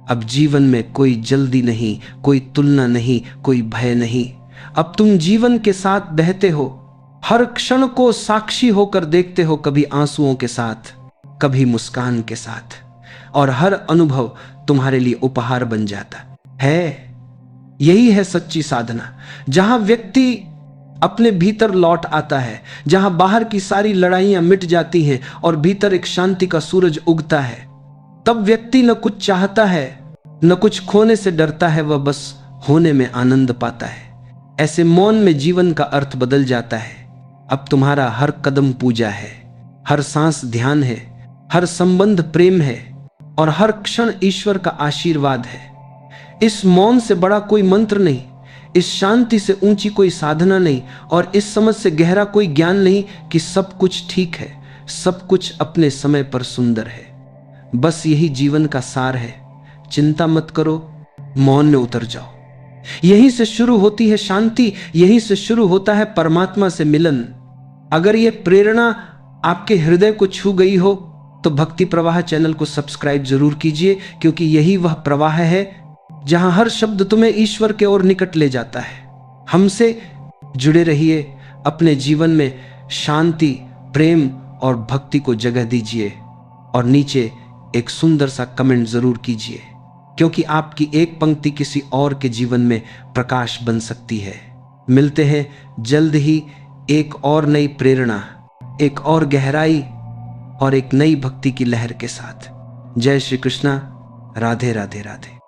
अब जीवन में कोई जल्दी नहीं, कोई तुलना नहीं, कोई भय नहीं। अब तुम जीवन के साथ बहते हो, हर क्षण को साक्षी होकर देखते हो, कभी आंसुओं के साथ, कभी मुस्कान के साथ, और हर अनुभव तुम्हारे लिए उपहार बन जाता है। यही है सच्ची साधना, जहां व्यक्ति अपने भीतर लौट आता है, जहां बाहर की सारी लड़ाइयां मिट जाती हैं और भीतर एक शांति का सूरज उगता है। तब व्यक्ति न कुछ चाहता है, न कुछ खोने से डरता है, वह बस होने में आनंद पाता है। ऐसे मौन में जीवन का अर्थ बदल जाता है। अब तुम्हारा हर कदम पूजा है, हर सांस ध्यान है, हर संबंध प्रेम है, और हर क्षण ईश्वर का आशीर्वाद है। इस मौन से बड़ा कोई मंत्र नहीं, इस शांति से ऊंची कोई साधना नहीं, और इस समझ से गहरा कोई ज्ञान नहीं कि सब कुछ ठीक है, सब कुछ अपने समय पर सुंदर है। बस यही जीवन का सार है। चिंता मत करो, मौन में उतर जाओ। यहीं से शुरू होती है शांति, यहीं से शुरू होता है परमात्मा से मिलन। अगर यह प्रेरणा आपके हृदय को छू गई हो तो भक्ति प्रवाह चैनल को सब्सक्राइब जरूर कीजिए, क्योंकि यही वह प्रवाह है जहां हर शब्द तुम्हें ईश्वर के ओर निकट ले जाता है। हमसे जुड़े रहिए, अपने जीवन में शांति, प्रेम और भक्ति को जगह दीजिए, और नीचे एक सुंदर सा कमेंट जरूर कीजिए, क्योंकि आपकी एक पंक्ति किसी और के जीवन में प्रकाश बन सकती है। मिलते हैं जल्द ही एक और नई प्रेरणा, एक और गहराई और एक नई भक्ति की लहर के साथ। जय श्री कृष्णा। राधे राधे राधे।